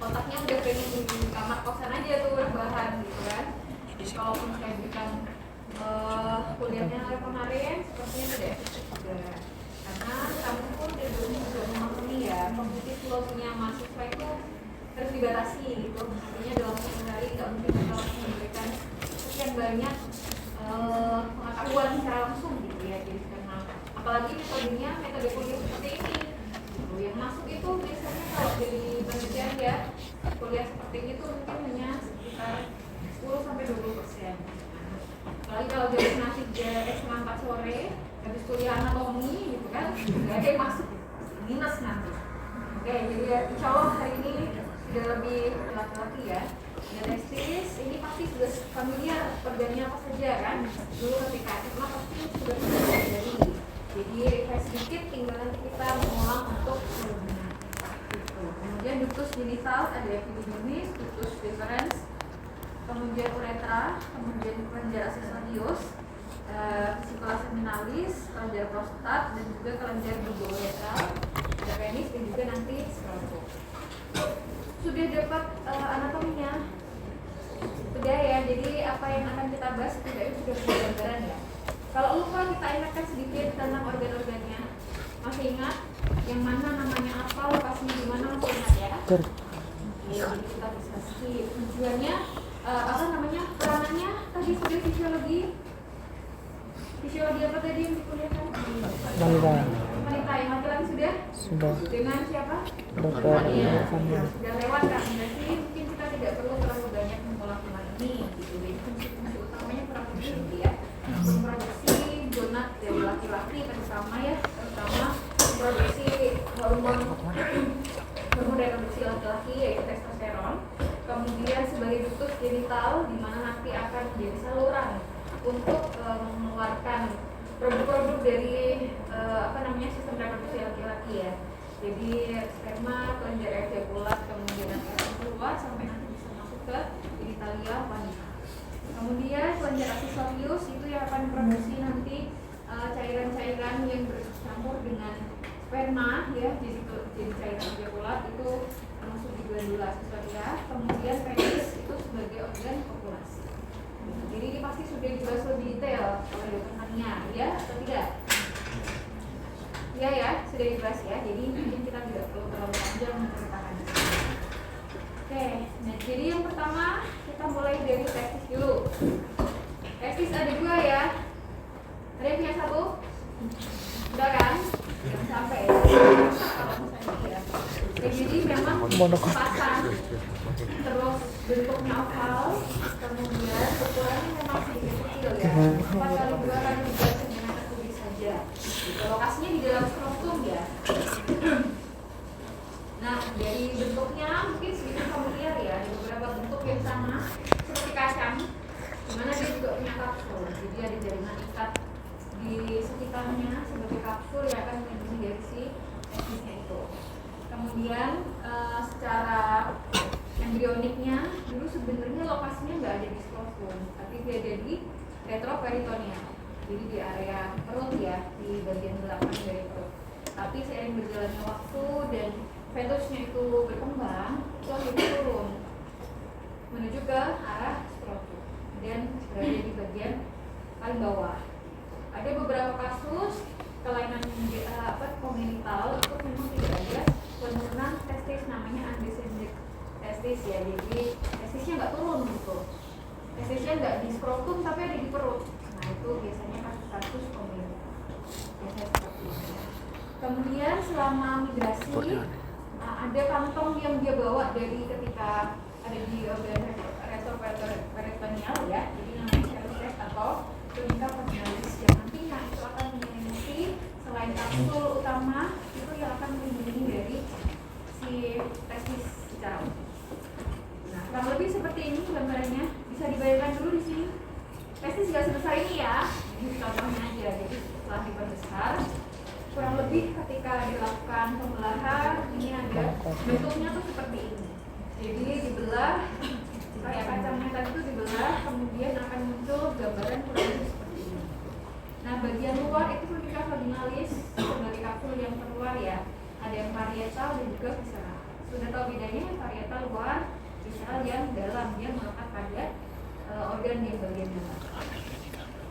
Kotaknya udah pengen di kamar kosan aja tuh rebahan gitu kan. Jadi kalaupun saya berikan kuliahnya kemarin sepertinya tidak efektif juga. Karena kamu pun juga memahami ya, kognitif flow-nya mahasiswa itu harus dibatasi gitu. Artinya dalam satu hari nggak mungkin kita langsung memberikan sekian banyak pengetahuan secara langsung gitu ya. Jadi karena apalagi metodenya metode kuliah seperti ini gitu. Yang masuk itu biasanya kalau dari penelitian ya, kuliah seperti ini tuh mungkin hanya sekitar 10-20%. Apalagi kalau dari nanti setengah 4 sore habis kuliah anatomi gitu kan, nggak ada yang masuk, minus nanti. Oke, jadi ya, insya Allah hari ini sudah lebih laki-laki ya. Ya testis, ini pasti sudah familiar perjanjian apa saja kan. Dulu ketika SMA pasti sudah pelajari. Jadi refresh sedikit, tinggal nanti kita mengulang untuk sebelumnya. Gitu. Kemudian ductus genital ada epididymis, ductus deferens, kemudian uretra, kemudian kelenjar aksesorius, vesicula seminalis, kelenjar prostat, dan juga kelenjar bulbouretral, ada penis dan juga nanti skrotum. Sudah dapat anatominya? Sudah ya, jadi apa yang akan kita bahas itu sudah punya gambaran ya. Kalau lupa kita ingatkan sedikit tentang organ-organnya. Masih ingat yang mana namanya apa, lokasinya di mana, masih ingat ya? Jadi kita bisa skip. Tujuannya apa namanya? Peranannya tadi sudah fisiologi apa tadi yang dikuliahkan? Wanita yang laki-laki sudah? Dengan siapa? Dokter Sudah lewat kan? Berarti mungkin kita tidak perlu terlalu banyak mengulang-ulang ini gitu. Jadi fungsi utamanya kurang lebih gitu ya. Memproduksi gonad dari laki-laki terutama ya, terutama memproduksi hormon reproduksi laki-laki yaitu testosteron. Kemudian sebagai ductus genital di mana nanti akan menjadi saluran untuk mengeluarkan produk-produk dari sistem reproduksi laki-laki ya. Jadi sperma, kelenjar ejakulat, kemudian nanti akan keluar sampai nanti bisa masuk ke genitalia wanita. Kemudian kelenjar aksesorius itu yang akan memproduksi nanti cairan-cairan yang bercampur dengan sperma ya, jadi cairan ejakulat itu masuk di glandula aksesoria. Kemudian penis itu sebagai organ kopulasi. Jadi ini pasti sudah dibahas lebih detail oleh Dr. Hania, ya atau tidak? Iya ya, sudah dibahas ya. Jadi mungkin kita tidak perlu terlalu panjang menceritakannya. Oke, nah jadi yang pertama kita mulai dari testis dulu. Testis ada 2 ya. Ada yang punya 1? Udah kan? Jangan sampai ya. Kalau misalnya ya. Jadi memang sepasang, terus bentuknya oval, kemudian ukurannya memang sedikit kecil ya, 4x2x3 cm kubik saja. Lokasinya di dalam skrotum ya. Nah dari bentuknya mungkin sedikit familiar ya, ada beberapa bentuk yang sama seperti kacang, dimana dia juga punya kapsul. Jadi ada jaringan ikat di sekitarnya sebagai kapsul yang akan melindungi dari si testisnya itu. Kemudian secara embrioniknya dulu sebenarnya lokasinya nggak ada di skrotum, tapi dia ada di retroperitoneal. Jadi di area perut ya, di bagian belakang dari perut. Tapi seiring berjalannya waktu dan fetusnya itu berkembang, itu akhirnya turun menuju ke arah skrotum dan berada di bagian paling bawah. Ada beberapa kasus kelainan kongenital itu memang tidak ada penurunan testis, namanya undescended testis ya. Jadi testisnya nggak turun gitu, testisnya nggak di skrotum tapi ada di perut. Nah itu biasanya kasus-kasus kongenital biasanya seperti itu. Kemudian selama migrasi ada kantong yang dia bawa dari ketika ada di organ retroperitoneal ya, jadi namanya cervix atau tunica vaginalis yang nantinya itu akan menyelimuti selain kapsul utama itu yang akan melindungi dari si testis secara umum. Nah kurang lebih seperti ini gambarannya, bisa dibayangkan dulu di sini. Testis nggak sebesar ini ya, ini contohnya aja. Jadi setelah diperbesar, kurang lebih ketika dilakukan pembelahan ini ada bentuknya tuh seperti ini. Jadi dibelah kayak kacangnya tadi itu dibelah, kemudian akan muncul gambaran kurang lebih seperti ini. Nah bagian luar itu tunica vaginalis sebagai kapsul yang keluar ya. Ada yang parietal dan juga visceral. Sudah tahu bagian dalam, dia melekat pada organ di bagian dalam.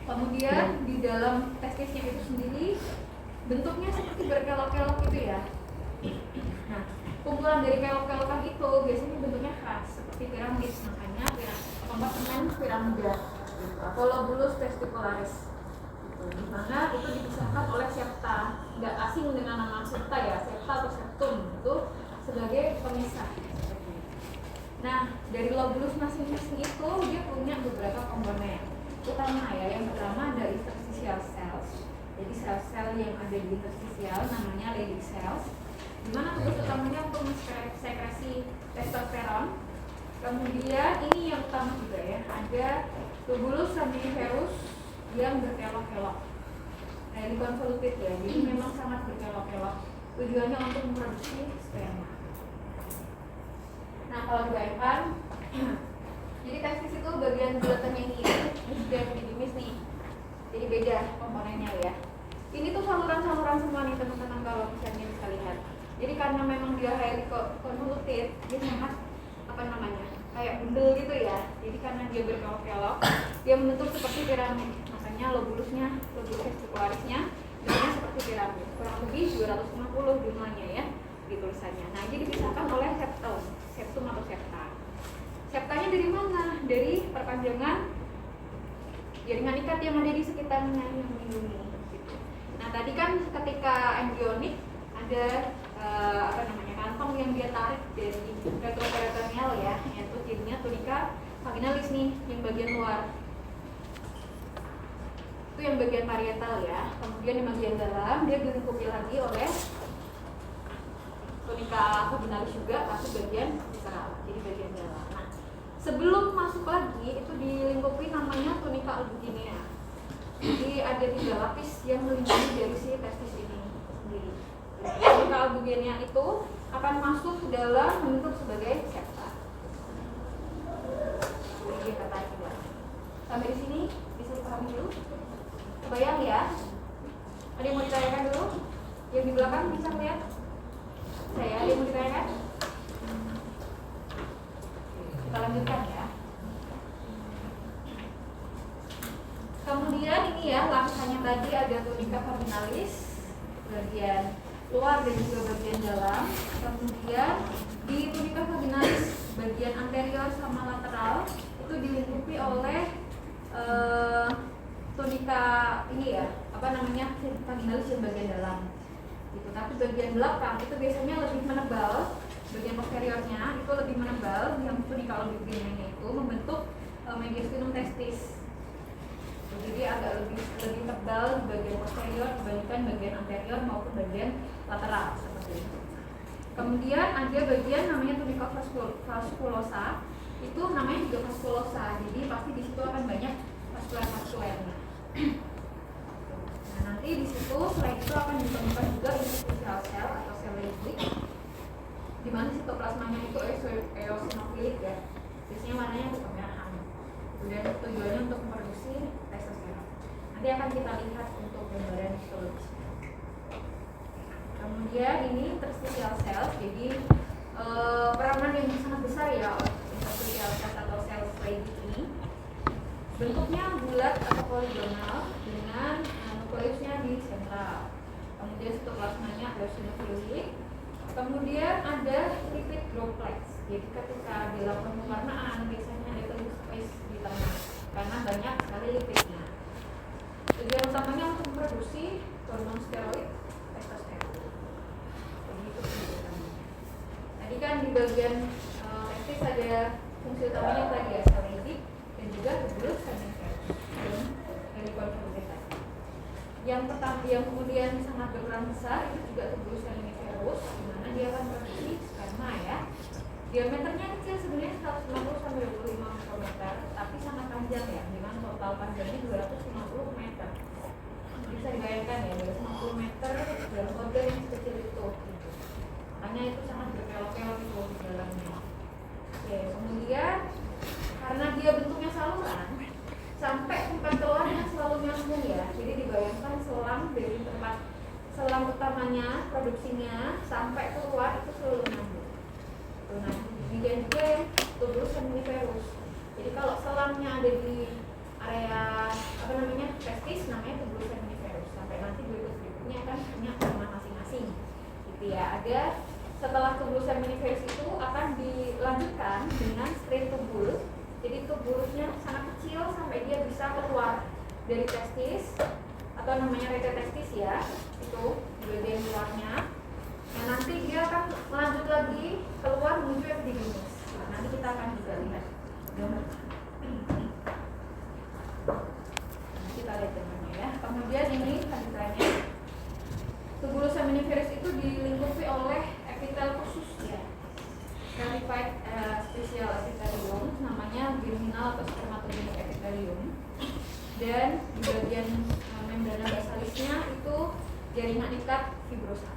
Kemudian di dalam testisnya itu sendiri bentuknya seperti berkelok-kelok gitu ya. Nah, kumpulan dari kelok-kelokan itu biasanya bentuknya khas seperti piramid, makanya kompartemen piramida atau lobulus testicularis. Di mana itu dipisahkan oleh septa, nggak asing dengan nama septa ya, septa atau septum itu sebagai pemisah. Nah, dari lobulus masing-masing itu dia punya beberapa komponen utama ya. Yang pertama ada interstitial cells. Jadi sel-sel yang ada di interstitial namanya Leydig cells, di mana tugas utamanya untuk mensekresi testosteron. Kemudian ini yang utama juga ya, ada tubulus seminiferus yang berkelok-kelok. Nah, ini convoluted ya, jadi memang sangat berkelok-kelok. Tujuannya untuk memproduksi sperma. Nah, kalau dibayangkan, jadi testis itu bagian buatannya ini sudah epididymis nih. Jadi beda komponennya ya. Ini tuh saluran-saluran semua nih teman-teman kalau misalnya bisa lihat. Jadi karena memang dia highly convoluted, dia sangat kayak bundel gitu ya. Jadi karena dia berkelok-kelok, dia membentuk seperti piramid. Makanya lobulus testicularisnya bentuknya seperti piramid. Kurang lebih 250 jumlahnya ya di tulisannya. Nah, ini dipisahkan oleh septum atau septa. Septanya dari mana? Dari perpanjangan jaringan ikat yang ada di sekitarnya yang melindungi. Gitu. Nah, tadi kan ketika embrionik ada kantong yang dia tarik dari retroperitoneal ya, yaitu jadinya tunica vaginalis nih yang bagian luar. Itu yang bagian parietal ya. Kemudian di bagian dalam dia dilingkupi lagi oleh tunica vaginalis juga, tapi bagian visceral. Jadi bagian dalam. Nah, sebelum masuk lagi itu dilingkupi namanya tunica albuginea. Jadi ada 3 lapis yang melingkupi dari si testis ini sendiri. Tunica albuginea itu akan masuk ke dalam bentuk sebagai septa. Jadi kita tarik juga. Sampai di sini bisa dipahami dulu. Kebayang ya? Ada yang mau ditanyakan dulu? Yang di belakang bisa lihat? Saya ada yang mau ditanyakan? Kita lanjutkan ya. Kemudian ini ya lapisannya tadi ada tunica vaginalis bagian luar dan juga bagian dalam. Kemudian di tunica vaginalis bagian anterior sama lateral itu dilingkupi oleh tunica ini ya, vaginalis yang bagian dalam. Gitu. Tapi bagian belakang itu biasanya lebih menebal, bagian posteriornya itu lebih menebal, yang tunica albuginea itu membentuk mediastinum testis. Jadi agak lebih tebal di bagian posterior dibandingkan bagian anterior maupun bagian lateral seperti itu. Kemudian ada bagian namanya tunica vasculosa, itu namanya juga vasculosa. Jadi pasti di situ akan banyak vaskulernya. Nah, nanti di situ selain itu akan ditemukan juga interstitial cell atau sel Leydig, di mana sitoplasmanya itu eosinofilik ya. Biasanya warnanya kemerahan. Dan tujuannya untuk memproduksi testosteron. Nanti akan kita lihat untuk gambaran histologis. Kemudian ini interstitial cells, jadi peranan yang sangat besar ya interstitial cells atau sel Leydig ini. Bentuknya bulat atau poligonal dengan nukleusnya di sentral. Kemudian sitoplasmanya eosinofilik. Kemudian ada lipid droplets. Jadi ketika dilakukan pewarnaan biasanya ada space di tengah karena banyak sekali lipidnya. Tujuan utamanya untuk memproduksi hormon steroid testosteron. Begitu penjelasannya. Tadi kan di bagian testis ada fungsi utamanya tadi ya, sel Leydig dan juga tubulus seminiferus dari convoluted tadi. Yang pertama yang kemudian sangat berperan besar itu juga tubulus seminiferus, di mana dia akan produksi sperma ya. Diameternya kecil sebenarnya 150 sampai 25 mikrometer, tapi sangat panjang ya, dengan total panjangnya 250 meter. Bisa dibayangkan ya, 250 meter dalam organ yang kecil itu. Makanya itu sangat berkelok-kelok itu di dalamnya. Oke, kemudian karena dia bentuknya saluran, sampai tempat keluarnya selalu nyambung ya. Jadi dibayangkan selang dari tempat selang utamanya, produksinya sampai keluar itu selalu nyambung. Nah, demikian juga yang tubulus seminiferus Jadi kalau selangnya ada di area testis, namanya tubulus seminiferus. Sampai nanti berikutnya akan punya nama masing-masing. Gitu ya. Ada setelah tubulus seminiferus itu akan dilanjutkan dengan strain tubulus. Jadi tubulusnya sangat kecil sampai dia bisa keluar dari testis atau namanya rete testis ya. Itu bagian luarnya. Nah, nanti dia akan melanjut lagi keluar menuju epididymis. Nah, nanti kita akan juga lihat gambar. Kita lihat gambarnya ya. Kemudian ini lanjutannya. Tubulus seminiferus itu dilingkupi oleh epitel khusus ya. Stratified special epithelium, namanya germinal atau spermatogenic epithelium. Dan di bagian membrana basalisnya itu jaringan ikat fibrosa.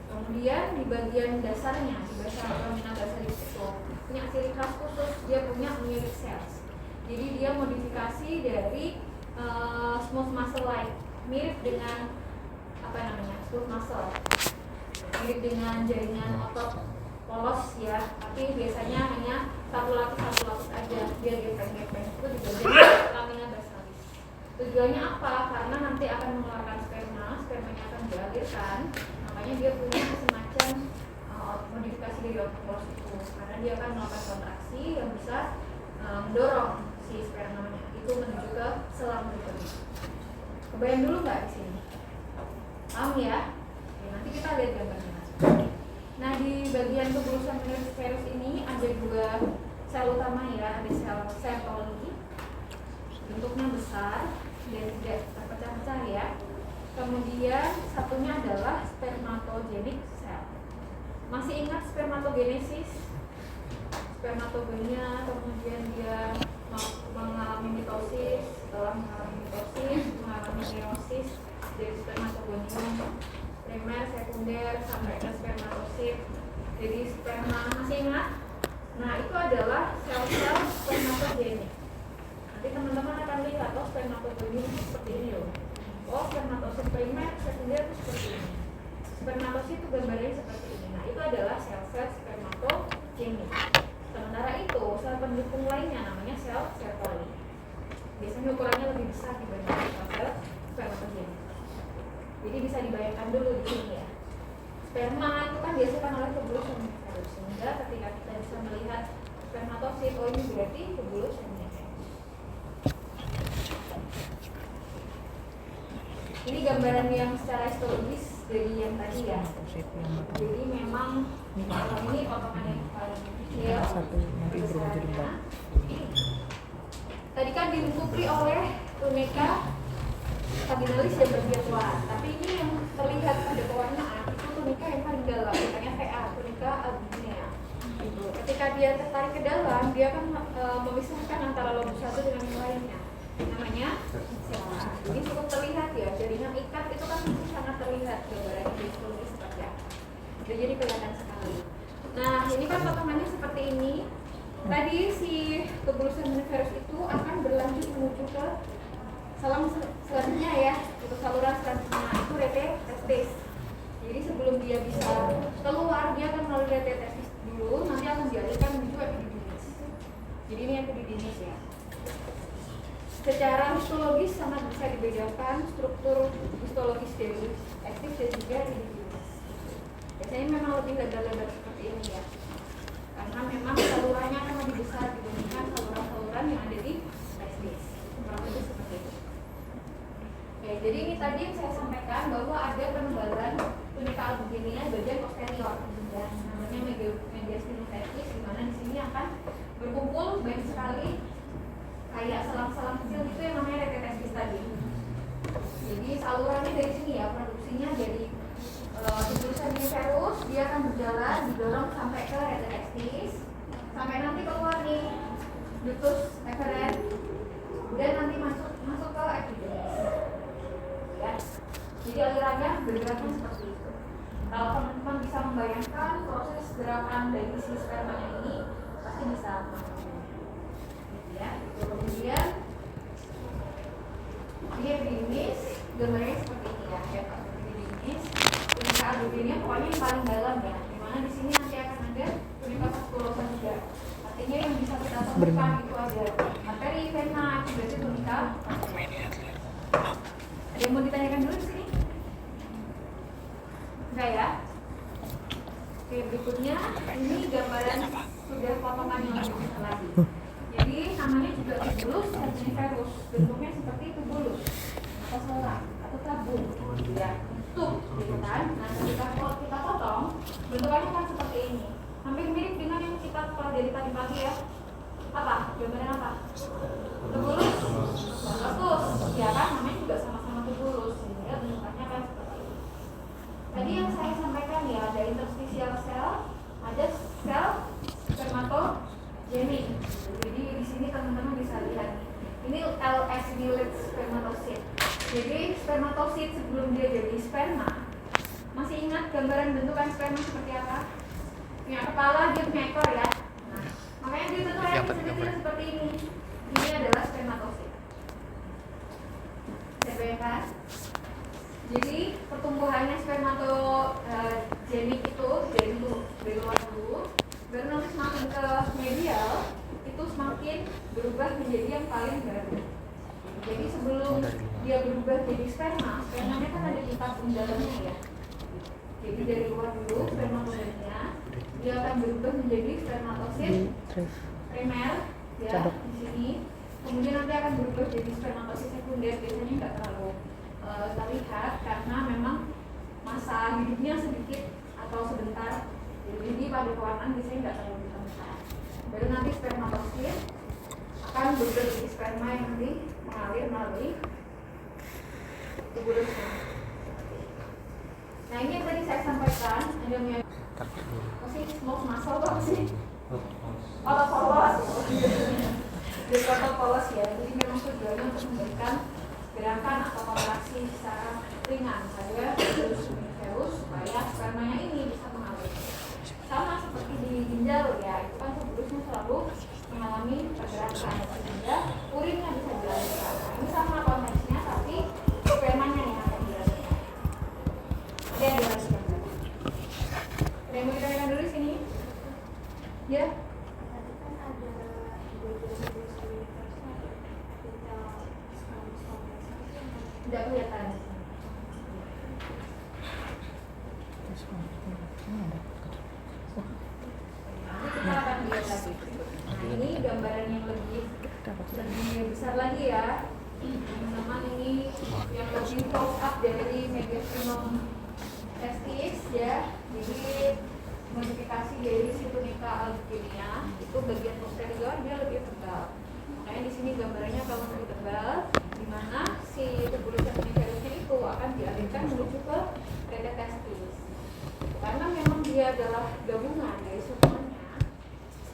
Kemudian di bagian dasarnya, di dasar lamina basalis itu punya ciri khas khusus, dia punya myriad cells. Jadi dia modifikasi dari smooth muscle like, mirip dengan smooth muscle, mirip dengan jaringan otot polos ya, tapi biasanya hanya satu lapis aja, dia gepeng-gepeng itu di bagian lamina basalis. Tujuannya apa? Karena nanti akan mengeluarkan spermanya akan dialirkan. Makanya dia punya semacam modifikasi dari otot polos itu, karena dia akan melakukan kontraksi yang bisa mendorong si spermanya itu menuju ke selang berikutnya. Kebayang dulu nggak di sini? Paham ya? Oke, nanti kita lihat gambarnya. Nah, di bagian tubulus seminiferus ini ada dua sel utama ya, ada sel Sertoli, bentuknya besar dan tidak terpecah-pecah ya. Kemudian satunya adalah spermatogenic cell. Masih ingat spermatogenesis? Spermatogenia, kemudian dia mengalami mitosis, setelah mengalami mitosis, mengalami meiosis dari spermatogonium, primer, sekunder, sampai ke spermatosit. Jadi sperma, masih ingat? Nah, itu adalah sel-sel spermatogenik. Nanti teman-teman akan lihat, oh spermatogonium seperti ini loh. Oh, spermatosit primer, sekunder itu seperti ini. Spermatosit itu gambarnya seperti ini. Nah, itu adalah sel-sel spermatogenik. Sementara itu, sel pendukung lainnya namanya sel Sertoli. Biasanya ukurannya lebih besar dibanding sel spermatogenik. Jadi bisa dibayangkan dulu di sini ya. Sperma itu kan dihasilkan oleh tubulus seminiferus, sehingga ketika kita bisa melihat spermatosit, oh ini berarti tubulus seminiferus. Ini gambaran yang secara histologis dari yang tadi ya. Jadi memang ini potongan yang paling kecil. Tadi kan dilingkupi oleh tunika vaginalis dan bagian luar. Tapi ini yang terlihat pada pewarnaan itu tunika yang paling dalam, namanya TA, tunika albuginea. Gitu. Ketika dia tertarik ke dalam, dia akan memisahkan antara lobus satu dengan yang lainnya. Namanya insela. Jadi cukup terlihat ya, jaringan ikat itu kan sangat terlihat gambarannya di histologis seperti apa. Jadi kelihatan sekali. Nah, ini kan potongannya seperti ini. Tadi si tubulus seminiferus itu akan berlanjut menuju ke saluran selanjutnya ya, itu saluran selanjutnya itu rete testis. Jadi sebelum dia bisa keluar, dia akan melalui rete testis dulu, nanti akan dialirkan menuju epididymis. Jadi ini epididymis ya. Secara histologis sangat bisa dibedakan struktur histologis dari aktif dan juga epididymis. Biasanya memang lebih lebar-lebar seperti ini ya, karena memang salurannya akan lebih besar dibandingkan saluran-saluran yang ada di testis. Kurang lebih seperti itu. Oke, jadi ini tadi yang saya sampaikan bahwa ada penebalan tunika albuginea bagian posterior, dan namanya mediastinum testis, di mana di sini akan berkumpul banyak sekali kayak selang-selang kecil itu yang namanya rete testis tadi. Jadi salurannya dari sini ya, produksinya dari tubulus seminiferus, dia akan berjalan didorong sampai ke rete testis, sampai nanti keluar nih ductus efferent, dan nanti masuk ke epididymis. Ya. Jadi alirannya bergeraknya seperti itu. Kalau teman-teman bisa membayangkan proses gerakan dari si spermanya ini, pasti bisa memahami. Ya. Kemudian ini epididymis, gambarnya seperti ini ya. Epididymis, tunika albuginea pokoknya yang paling dalam ya. Dimana di sini nanti akan ada tunika vasculosa juga. Artinya yang bisa kita bukan itu aja materi pena itu berarti tunika. Ada yang mau ditanyakan dulu di sini? Enggak ya? Oke, berikutnya ini gambaran sudah potongan yang lebih besar lagi. Jadi namanya juga tubulus seminiferus, bentuknya seperti tubulus atau selang atau tabung, ya, tub, gitu kan? Nah, kalau kita potong, bentukannya kan seperti ini. Hampir mirip dengan yang kita pelajari tadi pagi ya. Apa? Gambaran apa? Tubulus, bagus, ya kan? Namanya juga sama-sama tubulus, sehingga bentukannya kan seperti ini. Tadi yang saya sampaikan ya, ada interstitial cell, ada sel spermatogenik. Jadi di sini teman-teman bisa lihat. Ini LS ini lead spermatocyte. Jadi spermatocyte sebelum dia jadi sperma, masih ingat gambaran bentukan sperma seperti apa? Punya kepala, dia punya ekor ya. Nah, makanya dia bentuknya kecil-kecil seperti ini. Ini adalah spermatocyte. Bisa bayangkan? Jadi pertumbuhannya spermatogenik itu dari luar dulu, baru nanti semakin ke medial itu semakin berubah menjadi yang paling baru. Jadi sebelum dia berubah jadi sperma, spermanya kan ada di tabung dalamnya ya. Jadi dari luar dulu spermatogennya, dia akan berubah menjadi spermatosit primer ya di sini. Kemudian nanti akan berubah jadi spermatosit sekunder, biasanya nggak terlalu terlihat karena memang masa hidupnya sedikit atau sebentar. Jadi pada pewarnaan biasanya nggak terlalu ditemukan. Baru nanti spermatosit akan berubah jadi sperma yang nanti mengalir melalui tubulusnya. Nah ini yang tadi saya sampaikan, ada yang masih mau masuk apa sih? Polos, di polos ya. Jadi memang tujuannya untuk memberikan gerakan atau kontraksi secara ringan saja terus supaya spermanya ini bisa mengalir. Sama seperti di ginjal ya, itu kan tubulusnya selalu mengalami pergerakan sehingga urinnya bisa dialirkan. Ini sama konteksnya tapi spermanya yang akan dialirkan. Ada yang dialirkan. Ada yang mau ditanyakan dulu di sini? Ya. Tidak kelihatan. Kita akan lihat lagi. Nah ini gambaran yang lebih besar lagi ya. Teman-teman ini yang lebih close up dari mediastinum testis ya. Jadi modifikasi dari si tunica albuginea itu bagian posterior dia lebih tebal. Makanya di sini gambarannya kalau lebih tebal, di mana si tubulus seminiferusnya itu akan dialirkan menuju ke rete testis. Karena memang dia adalah gabungan dari sukunnya,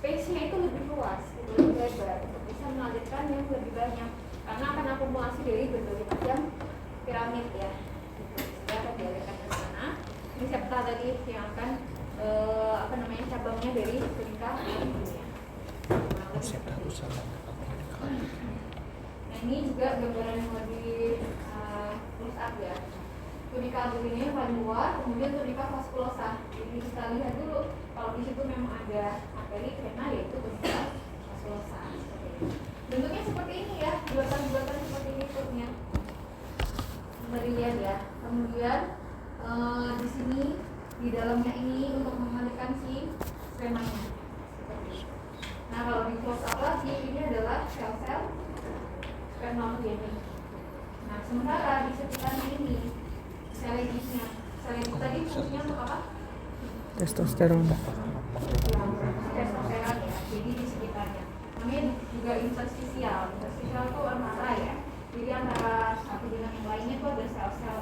space-nya itu lebih luas, lebih lebar, bisa mengalirkan yang lebih banyak. Karena akan akumulasi dari berbagai macam piramid ya. Sehingga akan dialirkan ke sana. Ini septa tadi yang akan cabangnya dari tunica albuginea. Nah ini juga gambaran yang lebih close up ya. Tunica albuginea yang paling luar, kemudian tunica vasculosa. Jadi kita lihat dulu kalau di situ memang ada arteri vena yaitu tunica vasculosa. Bentuknya seperti ini ya, bulatan-bulatan seperti ini bentuknya. Lihat ya. Kemudian di sini di dalamnya ini untuk mengalirkan si spermanya. Nah kalau di close up lagi ini adalah sel-sel spermatogenik. Nah sementara di sekitarnya ini sel-sel tadi fungsinya untuk apa? Testosteron. Ya, testosteron ya. Jadi di sekitarnya. Namanya juga interstisial. Interstisial itu antara ya. Jadi antara satu dengan yang lainnya itu ada sel-sel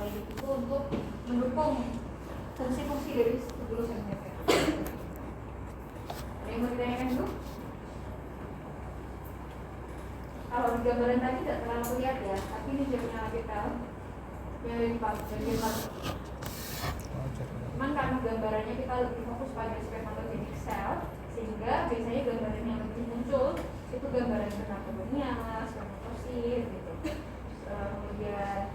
itu untuk mendukung fungsi-fungsi dari tubulus seminiferus. Ada yang mau ditanyakan dulu? Kalau di gambaran tadi tidak terlalu lihat ya, tapi ini jadinya kita yang lebih bagian paling. Cuman karena gambarannya kita lebih fokus pada spermatogenik cell, sehingga biasanya gambaran yang lebih muncul itu gambaran spermatogonia, spermatosit, gitu. Kemudian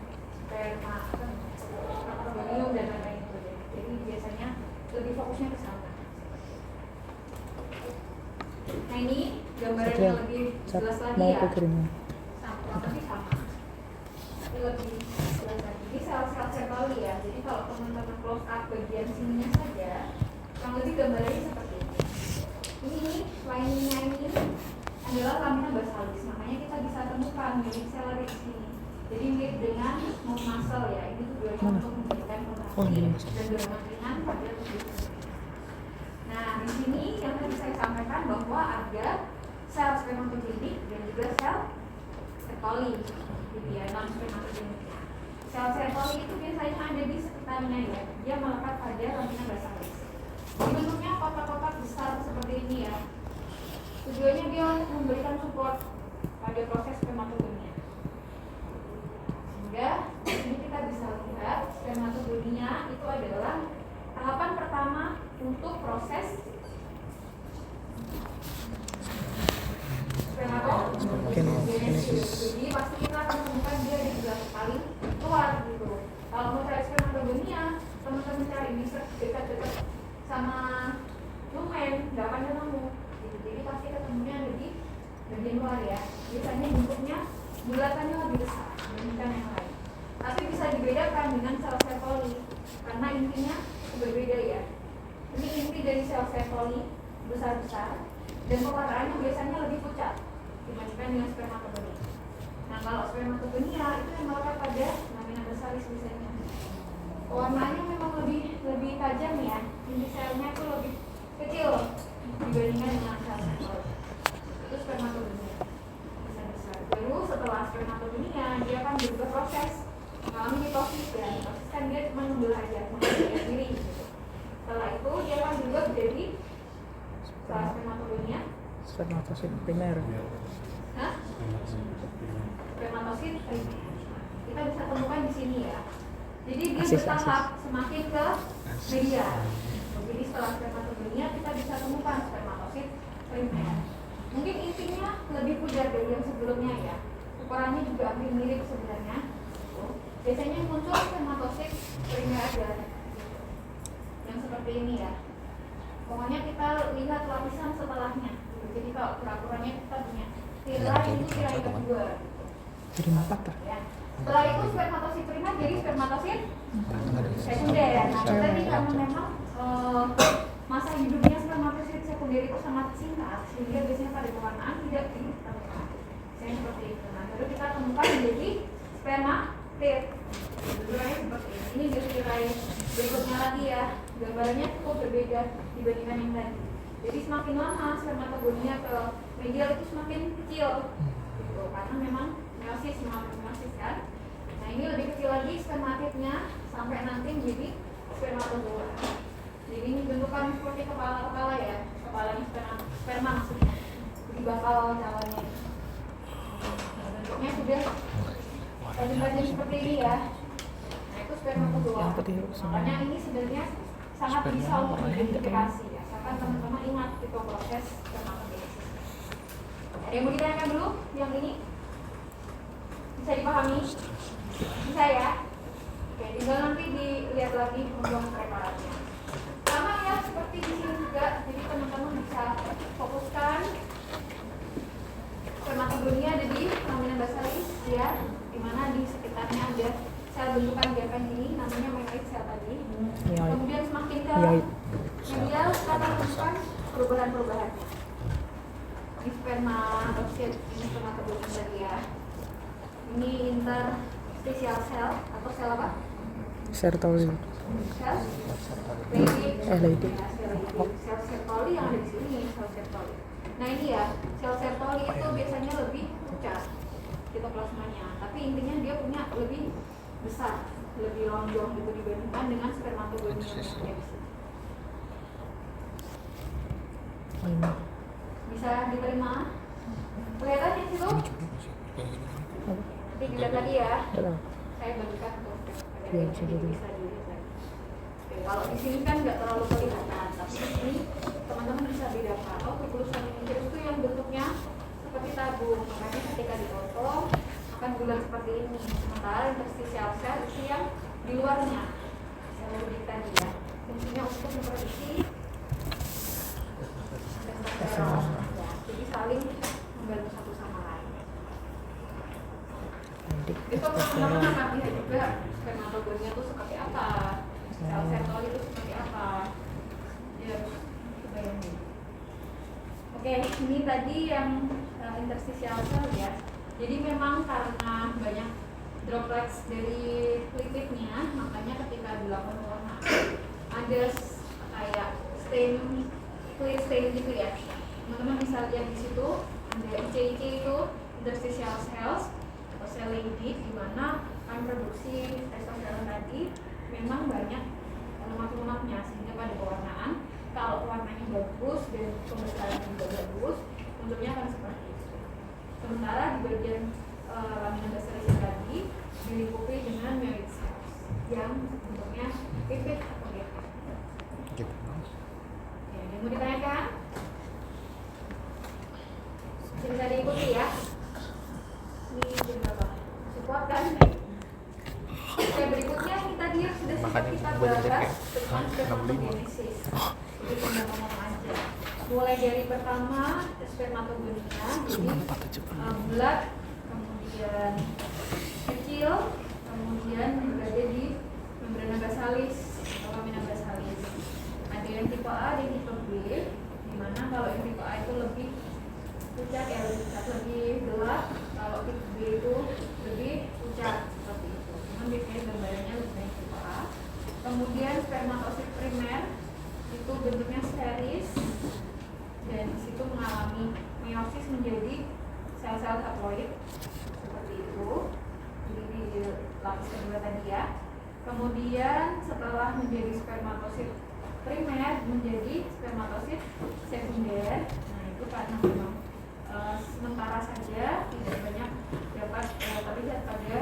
spermatogonium dan lain-lain itu. Jadi biasanya lebih fokusnya ke sana. Nah ini gambaran Oke. yang lebih jelas lagi Mau ya. aku kirimin. Kurang lebih sama. Ini lebih jelas lagi. Ini sel-sel Sertoli ya. Jadi kalau teman-teman close up bagian sininya saja, kurang lebih gambarannya seperti ini. Ini lainnya ini adalah lamina basalis. Makanya kita bisa temukan mirip seleri di sini. Jadi mirip dengan smooth muscle ya. Ini tujuannya untuk memberikan kontraksi dan dorongan ringan pada tubuh. Nah, di sini yang tadi saya sampaikan bahwa ada sel spermatogenik dan juga sel Sertoli, gitu ya, non spermatogenik. Sel Sertoli itu biasanya ada di sekitarnya ya, dia melekat pada lamina basalis. Ini bentuknya kotak-kotak besar seperti ini ya. Tujuannya dia untuk memberikan support pada proses spermatogenia. Sehingga di sini kita bisa lihat spermatogenia itu adalah tahapan pertama untuk proses spermatogenesis. Jadi pasti kita akan menemukan dia di beberapa kali keluar gitu. Kalau mau cari spermatogenia, teman-teman cari di dekat-dekat sama lumen, nggak akan ketemu. Gitu. Jadi pasti ketemunya ada di bagian luar ya. Biasanya bentuknya bulatannya lebih besar dibandingkan yang lain. Tapi bisa dibedakan dengan sel Sertoli karena intinya berbeda ya. Ini inti dari sel Sertoli besar-besar dan pewarnaannya biasanya lebih pucat dibandingkan dengan spermatogenia. Nah kalau spermatogenia itu yang melekat pada lamina basalis biasanya. Pewarnaannya memang lebih tajam ya. Inti selnya itu lebih kecil dibandingkan dengan sel Sertoli. Itu spermatogenia besar-besar. Baru setelah spermatogenia dia akan berubah proses mengalami mitosis ya. Mitosis kan dia cuma membelah aja, membelah diri gitu. Setelah itu dia akan berubah menjadi setelah spermatogenia Spermatosit primer. Hah? Spermatosit primer. Kita bisa temukan di sini ya. Jadi dia bertahap semakin ke media. Jadi setelah spermatogenia kita bisa temukan spermatosit primer. Mungkin intinya lebih pudar dari yang sebelumnya ya. Ukurannya juga hampir mirip sebenarnya. Biasanya muncul spermatosit primer aja. Yang seperti ini ya. Pokoknya kita lihat lapisan setelahnya. Jadi kalau pura-puranya kita punya tirai itu tirai kedua. Jadi 4 lah. Ya. Setelah itu spermatosit primer jadi spermatosit sekunder. Nah tadi karena memang masa hidupnya spermatosit sekunder itu sangat singkat, sehingga biasanya pada pewarnaan tidak ditemukan. Misalnya seperti itu. Nah baru kita temukan menjadi spermatid. Bentuknya seperti ini. Ini jadi tirai berikutnya lagi ya. Gambarannya cukup berbeda dibandingkan yang tadi. Jadi semakin lama spermatogenia ke medial itu semakin kecil, gitu. Karena memang meiosis kan. Nah ini lebih kecil lagi spermatidnya sampai nanti menjadi spermatozoa. Jadi ini bentukan seperti kepala ya, kepalanya sperma maksudnya. Jadi bakal calonnya. Nah, bentuknya sudah tajam-tajam seperti ini ya. Nah itu spermatozoa. Makanya ini sebenarnya sangat bisa untuk diidentifikasi ya. Asalkan teman-teman ingat itu proses spermatogenesis. Ada yang mau ditanyakan dulu? Yang ini bisa dipahami? Bisa ya? Oke, tinggal nanti dilihat lagi untuk preparatnya. Sama ya seperti di sini juga. Jadi teman-teman bisa fokuskan spermatogenia ada di lamina basalis ya, dimana di sekitarnya ada sel bentukan gapan ini namanya myeloid cell tadi. Kemudian semakin ke medial kita temukan perubahan-perubahannya. Ini spermatosit, ini spermatogenia tadi ya. Ini interstitial cell atau sel apa? Sertoli. Sel Leydig. Sel Sel Sertoli yang ada di sini, sel Sertoli. Nah ini ya, sel Sertoli itu biasanya lebih pucat sitoplasmanya, tapi intinya dia punya lebih besar, lebih lonjong gitu dibandingkan dengan spermatogenia yang ada di sini. Bisa diterima? Kelihatan di situ? Nanti dilihat lagi ya. Saya bagikan untuk Iya, bisa bisa dilihat lagi. Oke, kalau di sini kan nggak terlalu kelihatan, tapi di sini teman-teman bisa bedakan. Oh, tubulusan ini itu yang bentuknya seperti tabung, makanya ketika dipotong akan bulat seperti ini. Sementara interstitial cell itu yang di luarnya. Saya lebih tadi ya. Fungsinya untuk memproduksi testosteron. Ya, jadi saling sama-sama akan lihat juga spermatogonia itu seperti apa, sel setol itu seperti apa. Ya, bayangin. Oke, ini tadi yang interstitial cell ya. Jadi memang karena banyak droplets dari lipidnya, makanya ketika dilakukan pewarnaan ada kayak stain, clear stain gitu ya. Teman-teman bisa lihat di situ ada IC itu interstitial cells atau sel leydig, di mana akan produksi testosteron tadi memang banyak lemak-lemaknya, sehingga pada pewarnaan kalau warnanya bagus dan pembesaran juga bagus, bentuknya akan seperti itu. Sementara di bagian lamina basalis tadi dilingkupi dengan myeloid cells yang bentuknya pipit atau gepek. Ya, yang mau ditanyakan? Bisa diikuti ya. Ini jadi berapa? Support kan? Oke, berikutnya ini tadi yang sudah sempat kita bahas tentang spermatogenesis. Jadi kita ngomong aja. Mulai dari pertama spermatogonia, jadi bulat, kemudian kecil, kemudian berada di membrana basalis atau lamina basalis. Ada yang tipe A, ada yang tipe B, di mana kalau yang tipe A itu lebih pucat ya, lebih gelap, kalau tipe B itu lebih pucat seperti itu. Cuman biasanya gambarannya lebih banyak tipe A. Kemudian spermatosit primer itu bentuknya sferis dan di situ mengalami meiosis menjadi sel-sel haploid seperti itu. Jadi di lapis kedua tadi ya. Kemudian setelah menjadi spermatosit primer menjadi spermatosit sekunder. Nah itu karena memang sementara saja tidak banyak dapat terlihat pada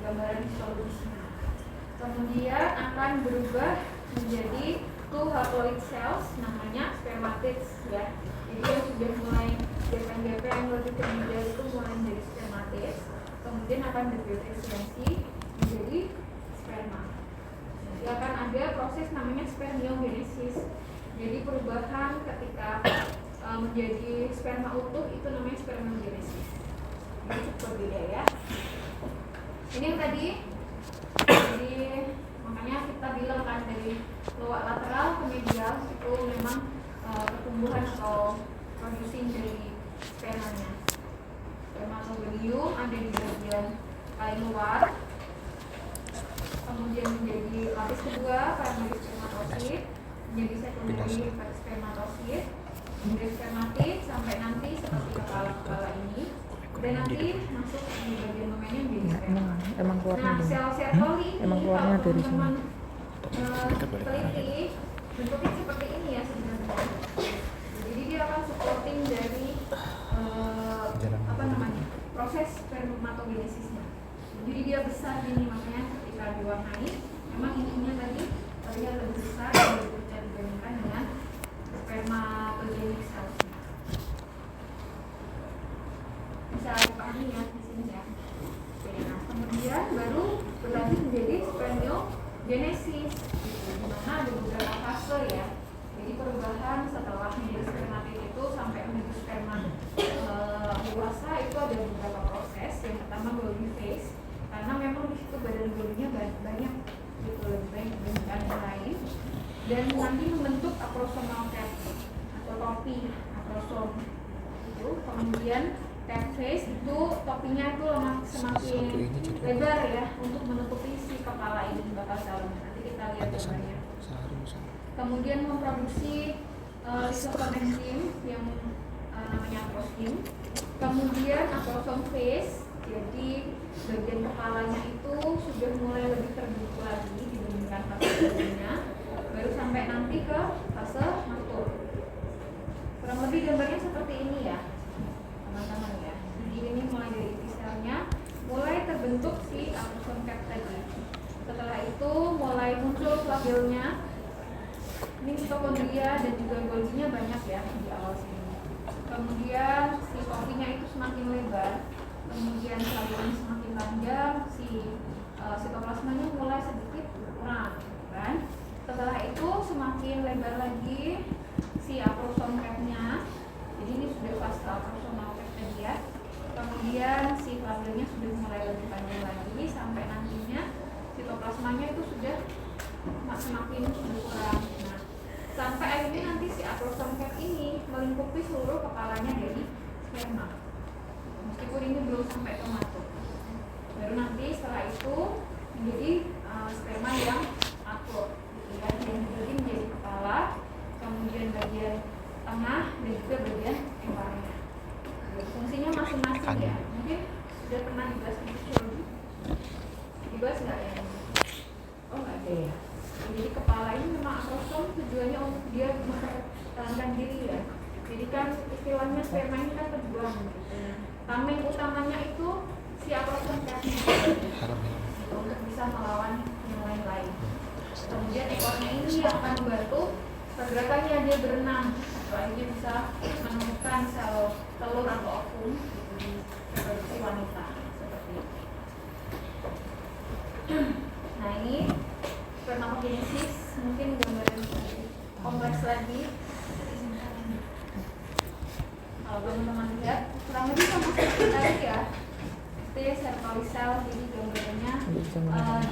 gambaran histologisnya. Kemudian akan berubah menjadi two haploid cells, namanya spermatids ya. Jadi yang sudah mulai gepeng-gepeng lebih ke middle itu mulai menjadi spermatids, kemudian akan berdifferensiasi menjadi sperma. Jadi akan ada proses namanya spermiogenesis. Jadi perubahan ketika menjadi sperma utuh itu namanya spermiogenesis. Ini cukup berbeda ya. Ini yang tadi. Jadi makanya kita bilang kan dari luar lateral ke medial itu memang pertumbuhan atau producing dari spermanya. Spermatogonium ada di bagian paling luar, kemudian menjadi lapis kedua primary spermatosit, menjadi secondary spermatosit, kemudian spermatid sampai nanti seperti kepala-kepala ini, dan nanti masuk di bagian domainnya menjadi sperma. Emang keluarnya Nah, sel sertoli ini emang keluarnya kalau dari sini. teman-teman teliti bentuknya seperti ini ya sebenarnya. Jadi dia akan supporting dari apa namanya proses spermatogenesisnya. Jadi dia besar gini, makanya ketika diwarnai memang ininya tadi terlihat lebih besar dan lebih pucat dibandingkan dengan spermatogenic cells. Bisa dipahami ya di sini ya. Oke, nah kemudian baru berlanjut menjadi spermiogenesis, di mana ada beberapa fase ya. Jadi perubahan setelah menjadi spermatid itu sampai menuju sperma dewasa itu ada beberapa proses. Yang pertama Golgi phase, karena memang di situ badan Golginya banyak gitu, lebih banyak dibandingkan yang lain, dan nanti membentuk acrosomal cap atau topi acrosom itu. Kemudian cap phase itu topinya itu semakin lebar ya untuk menutupi si kepala ini bakal calon. Nanti kita lihat gambarnya. Kemudian memproduksi lisosome enzim yang namanya acrosin. Kemudian acrosom phase, jadi bagian kepalanya itu sudah mulai lebih terbentuk lagi dibandingkan fase sebelumnya. Baru sampai nanti ke fase matur. Kurang lebih gambarnya seperti ini ya teman-teman ya. Jadi ini mulai dari inti selnya mulai terbentuk si acrosom cap tadi. Setelah itu mulai muncul flagellnya. Ini mitokondria dan juga Golginya banyak ya di awal sini. Kemudian si topinya itu semakin lebar, kemudian flagellnya semakin panjang, si sitoplasmanya mulai sedikit berkurang, kan? Setelah itu semakin lebar lagi si acrosom cap-nya. Jadi ini sudah fase acrosomal cap tadi ya. Kemudian si flagellnya sudah mulai lebih panjang plasmanya itu sudah semakin berkurang. Nah, sampai akhirnya nanti si acrosome cap ini melingkupi seluruh kepalanya dari sperma. Meskipun ini belum sampai ke matu. Baru nanti setelah itu menjadi sperma yang akur, gitu ya, yang dibagi menjadi kepala, kemudian bagian tengah dan juga bagian emparnya. Fungsinya masing-masing ya. Mungkin sudah pernah dibahas di fisiologi. Dibahas nggak ya? Oh nggak ada ya. Jadi kepala ini memang acrosome tujuannya untuk dia mempertahankan diri ya. Jadi kan istilahnya sperma ini kan terbuang gitu. Tameng utamanya itu si acrosome capnya untuk bisa melawan yang lain-lain. Kemudian ekornya ini yang akan membantu pergerakannya dia berenang. Akhirnya bisa menemukan sel telur atau ovum di reproduksi wanita seperti itu. Nah ini spermatogenesis, mungkin gambaran lebih kompleks lagi. Kalau teman-teman lihat kurang lebih sama seperti tadi ya. T Sertoli cell, jadi gambarnya di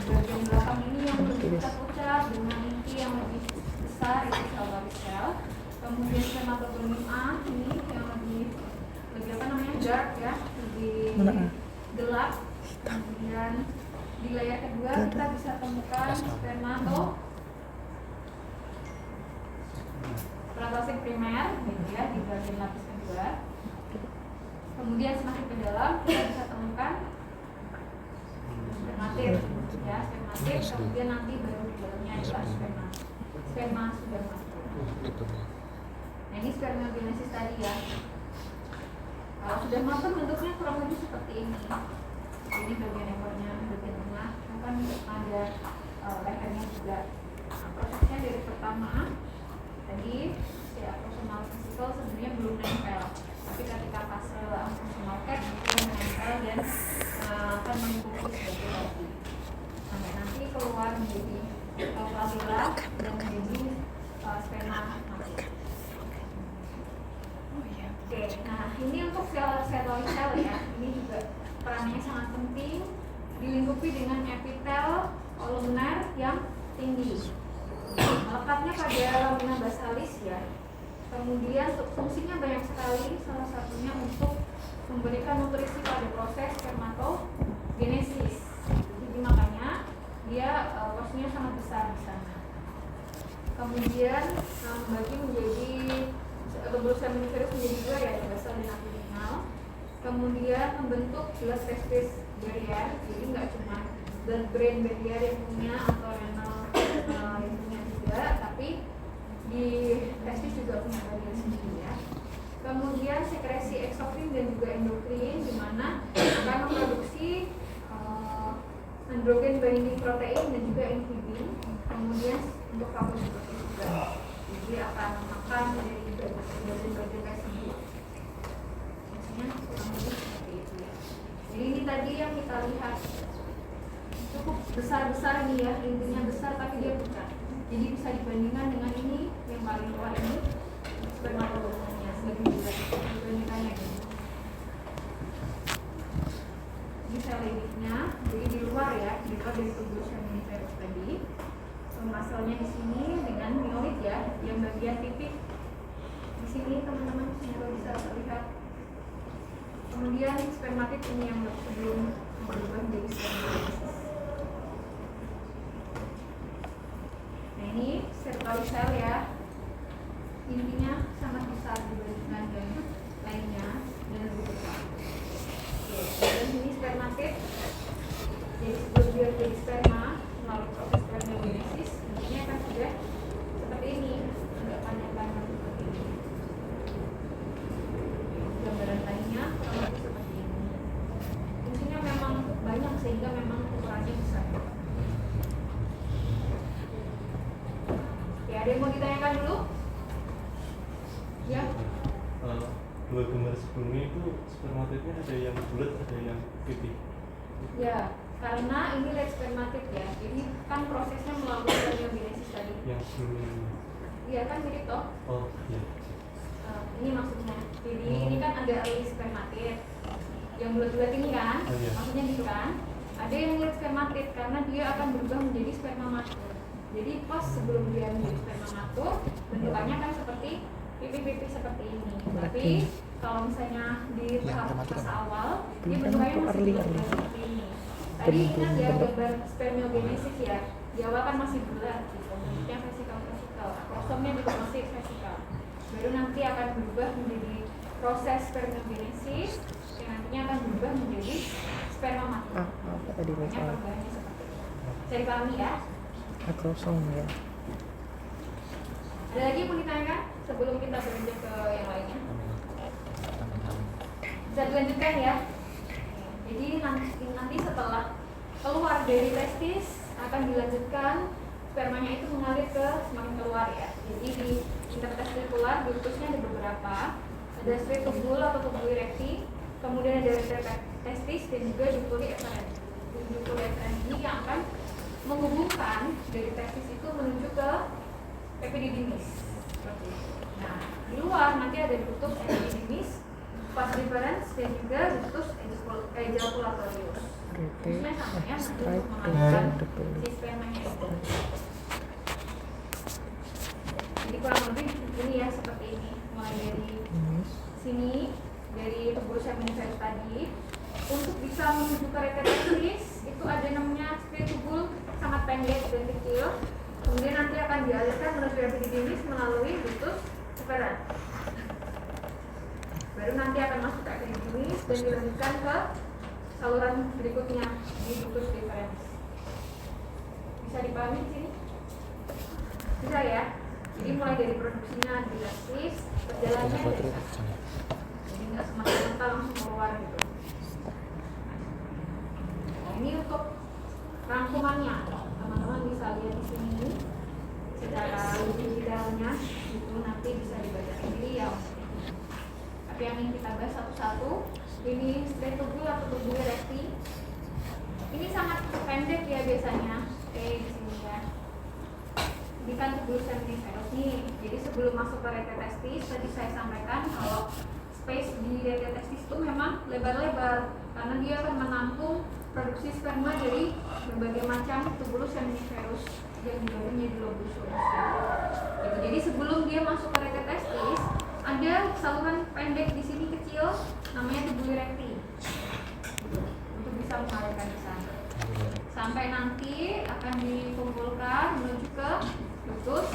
bagian belakang ini yang lebih pucat-pucat dengan inti yang lebih besar itu Sertoli cell. Kemudian spermatogonia A ini yang lebih apa namanya dark ya, lebih gelap. Kemudian di layar kedua kita bisa temukan spermatosit primer gitu ya, di bagian lapis kedua. Kemudian semakin ke dalam kita bisa temukan spermatit ya, spermatit. Kemudian nanti baru di dalamnya adalah sperma sudah masuk. Nah ini spermatogenesis tadi ya. Kalau sudah matang bentuknya kurang lebih seperti ini. Ini bagian ekornya, bagian tengah, kan ada lehernya juga. Nah, prosesnya dari pertama tadi si acrosomal vesicle sebenarnya belum nempel, tapi ketika fase acrosomal cap itu menempel dan akan mengikuti sebagai roti sampai nanti keluar menjadi clavula dan menjadi sperma mati. Oke, nah ini untuk sel ya, ini juga perannya sangat penting, dilingkupi dengan epitel kolumner yang tinggi. Melekatnya pada lamina basalis ya. Kemudian fungsinya banyak sekali, salah satunya untuk memberikan nutrisi pada proses spermatogenesis. Jadi makanya dia porsinya sangat besar di sana. Kemudian membagi menjadi tubuh seminiferus menjadi dua ya, basal dan apirinal. Kemudian membentuk blood testis barrier, jadi nggak cuma blood brain barrier yang punya atau renal yang punya juga, tapi di testis juga punya barrier sendiri ya. Kemudian sekresi eksokrin dan juga endokrin, di mana akan memproduksi androgen binding protein dan juga inhibin. Kemudian untuk fagocytosis juga, jadi akan makan dari bagian-bagian tersebut. Maksudnya kurang lebih seperti itu ya. Jadi ini tadi yang kita lihat cukup besar-besar nih ya, intinya besar tapi dia pucat. Jadi bisa dibandingkan dengan ini yang paling luar ini spermatogonia lebih besar dibandingkannya ini. Ini sel leadingnya, jadi di luar ya, di luar dari tubuh seminiferus tadi. Masalnya di sini dengan miolit ya, yang bagian tipik di sini teman-teman bisa terlihat. Kemudian spermatit ini yang sebelum berubah menjadi spermatogenesis. Nah ini Sertoli cell ya, intinya sangat besar dibandingkan dengan lainnya dan lebih besar. Oke, dan ini spermatit. Jadi sebelum dia jadi sperma melalui proses spermatogenesis, intinya kan sudah seperti ini, agak panjang-panjang seperti ini. Gambaran lainnya kurang lebih seperti ini. Fungsinya memang banyak sehingga memang ukurannya besar. Ya, ada yang mau ditanyakan dulu? Ya. Dua gambar sebelumnya itu spermatidnya ada yang bulat, ada yang pipih. Ya, karena ini late spermatid ya, jadi kan prosesnya melalui spermatogenesis tadi. Yang sebelumnya. Iya kan mirip toh? Oh iya. Ini maksudnya. Jadi ini kan ada early spermatid yang bulat-bulat ini kan, Oh, iya. maksudnya gitu kan. Ada yang lihat spermatid karena dia akan berubah menjadi spermamatur. Jadi pas sebelum dia menjadi spermamatur, bentukannya kan seperti pipi-pipi seperti ini. Tapi kalau misalnya di tahap fase awal, dia bentukannya masih bulat seperti ini. Tadi ingat ya gambar spermiogenesis ya, di awal kan masih bulat gitu, bentuknya vesikal, akrosomnya juga masih vesikal. Baru nanti akan berubah menjadi proses spermiogenesis yang nantinya akan berubah menjadi spermamatur. Apa tadi Makanya misalnya? perubahannya seperti ini. Bisa dipahami ya? Akrosom ya. Ada lagi yang mau ditanyakan sebelum kita beranjak ke yang lainnya? Bisa dilanjutkan ya. Jadi nanti setelah keluar dari testis akan dilanjutkan spermanya itu mengalir ke semakin keluar ya. Jadi di intertestikular ductusnya ada beberapa. Ada stretobul atau tubuli recti, kemudian ada testis dan juga ductuli efferent. Ductuli efferent ini yang akan menghubungkan dari testis itu menuju ke epididymis. Nah, di luar nanti ada ductus epididymis, vas deferens dan juga ductus ejaculatorius. Ini sama ya, nanti untuk mengalirkan si spermanya itu. Jadi kurang lebih ini ya seperti ini, mulai dari sini dari tubulus seminiferus tadi untuk bisa menuju ke retestis itu ada namanya stretobul sangat pendek dan kecil, kemudian nanti akan dialirkan menuju epididymis melalui ductus efferent. Baru nanti akan masuk ke epididymis dan dilanjutkan ke saluran berikutnya di ductus deferens. Bisa dipahami di sini? Bisa ya? Jadi mulai dari produksinya di testis, perjalanannya dari sana. Jadi nggak semata-mata langsung keluar gitu. Nah, ini untuk rangkumannya, teman-teman bisa lihat di sini secara lebih detailnya itu nanti bisa dibaca sendiri ya. Tapi yang ingin kita bahas satu-satu, ini stretobul atau tubuli recti. Ini sangat pendek ya biasanya. Oke, di sini ya. Ini kan tubulus seminiferus nih. Jadi sebelum masuk ke retestis tadi saya sampaikan kalau space di retestis itu memang lebar-lebar karena dia akan menampung produksi sperma dari berbagai macam tubulus seminiferus yang digabung menjadi lobus solusnya. Gitu. Jadi sebelum dia masuk ke retestis ada saluran pendek di sini kecil namanya tubuli recti untuk bisa mengalirkan ke sana. Sampai nanti akan dikumpulkan menuju ke ductus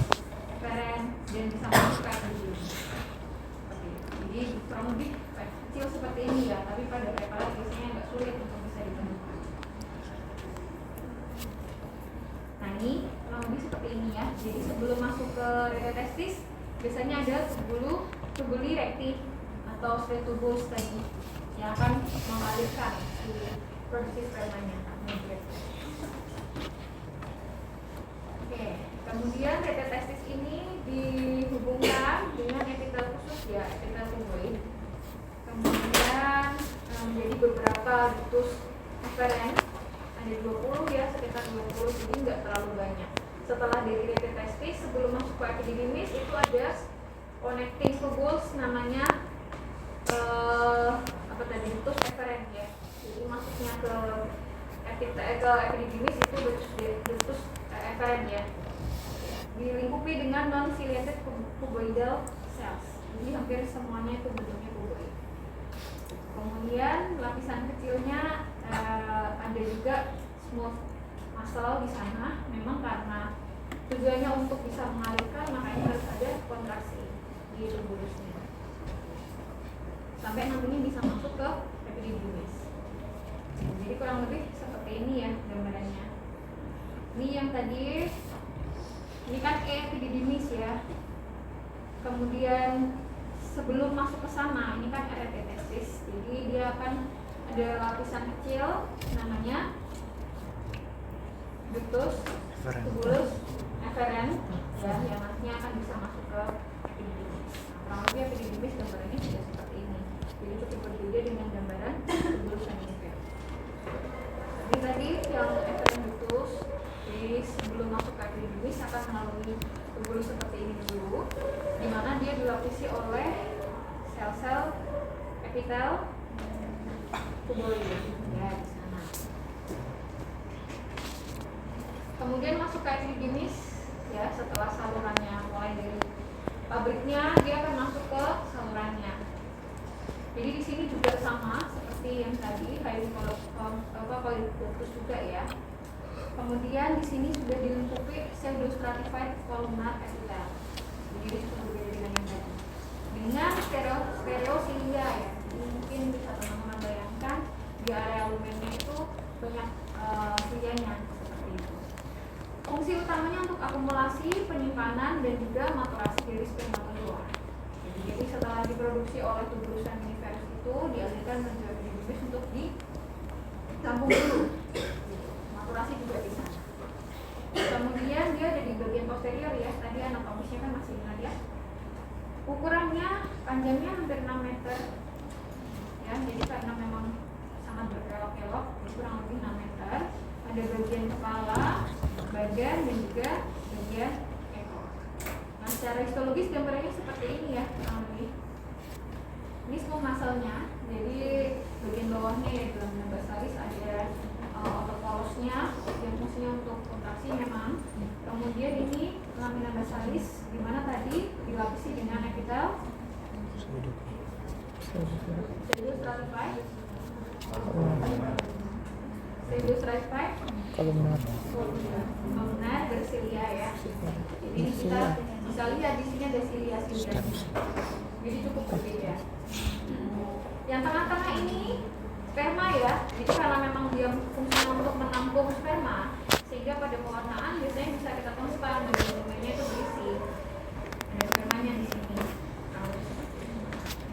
efferent dan bisa masuk ke epididymis. Jadi kurang lebih kecil seperti ini ya, tapi pada preparat biasanya agak sulit untuk bisa ditemukan. Nah ini kurang lebih seperti ini ya. Jadi sebelum masuk ke retestis biasanya ada tubuli recti atau stretobulus tadi yang akan mengalirkan si produksi spermanya. Oke, kemudian retestis ini dihubungkan dengan epitel khusus ya, epitel tubuloid. Kemudian menjadi beberapa ductus efferent, ada 20 ya, sekitar 20, jadi nggak terlalu banyak. Setelah dari retestis sebelum masuk ke epididymis itu ada connecting tubules namanya apa tadi, ductus efferent ya. Jadi masuknya ke epididymis itu ductus efferent ya. Dilingkupi dengan non-ciliated cuboidal cells. Jadi hampir semuanya itu bentuknya cuboid. Kemudian lapisan kecilnya ada juga smooth muscle di sana. Memang karena tujuannya untuk bisa mengalirkan, makanya harus ada kontraksi di tubulusnya. Sampai nantinya bisa masuk ke epididymis. Jadi kurang lebih seperti ini ya gambarannya. Ini yang tadi, ini kan epididymis ya. Kemudian sebelum masuk ke sana, ini kan retestis. Jadi dia akan ada lapisan kecil namanya ductus tubulus efferent ya, yang nantinya akan bisa masuk ke epididymis. Nah, kurang lebih epididymis gambarannya sudah seperti ini. Jadi cukup berbeda dengan gambaran tubulus seminiferus. Jadi tadi yang efferent ductus, jadi sebelum masuk ke epididymis akan melalui tubulus seperti ini dulu, di mana dia dilapisi oleh sel-sel epitel tubuloid ya di sana. Kemudian masuk ke epididymis ya, setelah salurannya mulai dari pabriknya dia akan masuk ke salurannya. Jadi di sini juga sama seperti yang tadi Haemococcus juga ya. Kemudian di sini sudah dilengkapi pseudostratified columnar epithel. Jadi cukup berbeda dengan yang tadi. Dengan stereocilia ya. Mungkin bisa teman-teman bayangkan di area lumennya itu banyak cilianya seperti itu. Fungsi utamanya untuk akumulasi, penyimpanan, dan juga maturasi dari spermatozoa. Jadi setelah diproduksi oleh tubulus seminiferus itu dialirkan menuju epididymis untuk ditampung dulu. Maturasi juga di sana. Kemudian dia ada di bagian posterior ya. Tadi anatomisnya kan masih ingat ya. Ukurannya panjangnya hampir 6 meter. Ya, jadi karena memang sangat berkelok-kelok, kurang lebih 6 meter. Ada bagian kepala, badan, dan juga bagian ekor. Nah, secara histologis gambarannya seperti ini ya, kurang lebih. Ini smooth muscle-nya. Jadi bagian bawahnya ya dalam basalis ada otot polosnya yang fungsinya untuk kontraksi memang. Kemudian ini lamina basalis di mana tadi dilapisi dengan epitel pseudostratified columnar bersilia ya. Jadi kita bisa lihat di sini ada silia-silia. Jadi cukup berbeda. Yang tengah-tengah ini sperma ya. Jadi karena memang dia fungsinya untuk menampung sperma, sehingga pada pewarnaan biasanya bisa kita temukan dokumennya itu berisi. Ada spermanya di sini. Nah,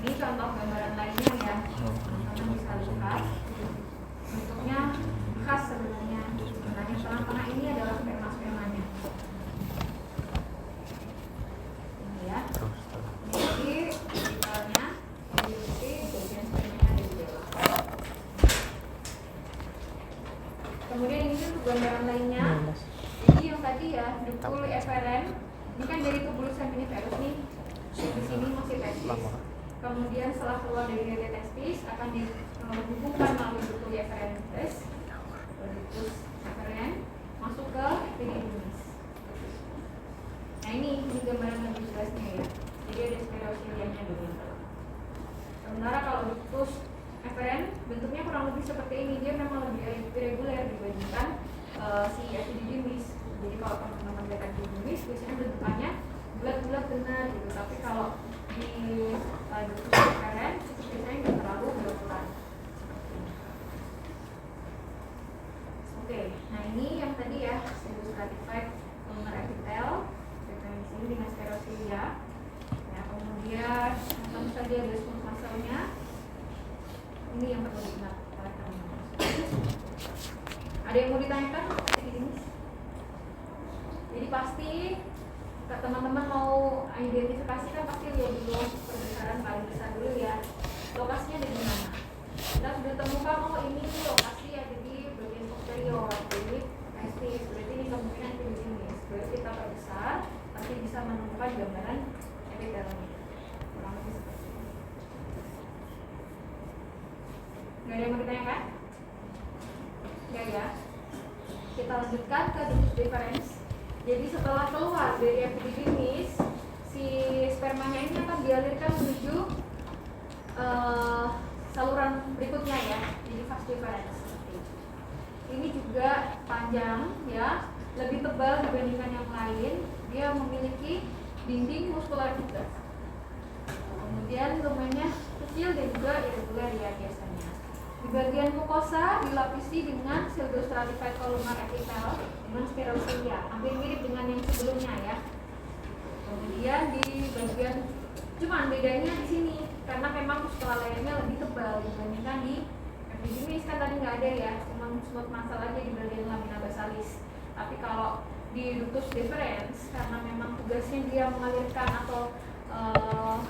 ini contoh gambaran lainnya ya. Teman-teman bisa lihat. Bentuknya khas sebenarnya. Nah, yang tengah-tengah ini adalah spermanya. Ini ya. Jadi misalnya ini bagian spermanya ada di dalam. Kemudian ini untuk gambaran lainnya. Jadi yang tadi ya, dupul eferen ini kan dari tubulus seminiferus nih. Di sini masih testis. Kemudian setelah keluar dari rete testis akan dihubungkan melalui dupul eferentis, dupul eferen masuk ke epididymis. Nah ini gambaran lebih jelasnya ya. Jadi ada stereocilianya dulu. Sementara kalau ductus eferen bentuknya kurang lebih seperti ini, dia memang lebih irregular dibandingkan si epididymis. Jadi kalau teman-teman lihat epididymis biasanya bentukannya bulat-bulat benar gitu. Tapi kalau di ductus eferen biasanya nggak terlalu bulat-bulat. Oke, nah ini yang tadi ya pseudostratified columnar epithel ini dengan stereocilia. Ya, kemudian tentu saja ada smooth muscle-nya. Ini yang perlu diingat oleh teman-teman. Ada yang mau ditanyakan? Jadi pasti teman-teman mau identifikasi kan pasti lihat dulu perbesaran paling besar dulu ya. Lokasinya ada di mana? Kita sudah temukan ini lokasi ada di bagian posterior. Jadi testis, berarti ini kemungkinan epididymis. Berarti kita perbesar, pasti bisa menemukan gambaran epitelnya. Kurang lebih seperti ini. Nggak ada yang mau ditanyakan? Nggak ya? Kita lanjutkan ke ductus deferens. Jadi setelah keluar dari epididymis, si spermanya ini akan dialirkan menuju saluran berikutnya ya. Jadi vas deferens. Ini juga panjang ya, lebih tebal dibandingkan yang lain. Dia memiliki dinding muskular juga. Kemudian lumennya kecil dan juga irregular ya biasanya. Di bagian mukosa dilapisi dengan pseudostratified columnar epithel dengan stereocilia, hampir mirip dengan yang sebelumnya ya. Kemudian di bagian cuman bedanya di sini karena memang muskular layernya lebih tebal dibandingkan di epididymis kan tadi nggak ada ya, cuma smooth muscle aja di bagian lamina basalis. Tapi kalau di ductus deferens karena memang tugasnya dia mengalirkan atau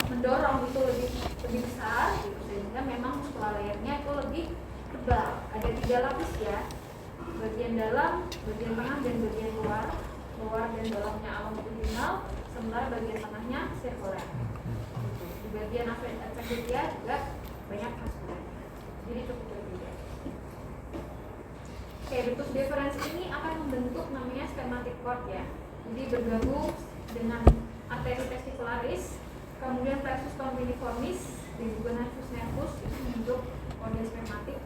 mendorong itu lebih besar gitu, sehingga memang muskular layernya itu lebih tebal. Ada 3 lapis ya, bagian dalam, bagian tengah, dan bagian luar dan dalamnya longitudinal, sementara bagian tengahnya sirkuler. Di bagian appendicia juga banyak vaskuler, jadi cukup berbeda. Oke, ductus deferens ini akan membentuk namanya spermatic cord ya. Jadi bergabung dengan arteri testicularis, kemudian plexus tonsilliformis dan juga nervus nervus itu membentuk kode spermatik.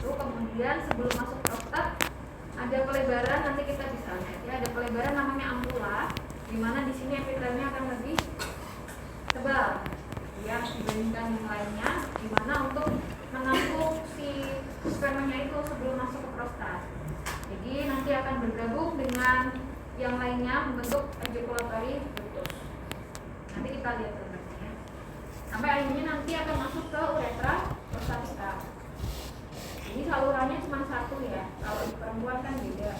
Lalu kemudian sebelum masuk prostat ada pelebaran, nanti kita bisa lihat ya, ada pelebaran namanya ampula, di mana di sini epitelnya akan lebih tebal ya dibandingkan yang lainnya, di mana untuk menampung si spermanya itu sebelum masuk ke prostat. Jadi nanti akan bergabung dengan yang lainnya membentuk ejaculatory ductus. Nanti kita lihat gambarnya. Sampai akhirnya nanti akan masuk ke uretra prostatica. Ini salurannya cuma satu ya. Kalau di perempuan kan beda.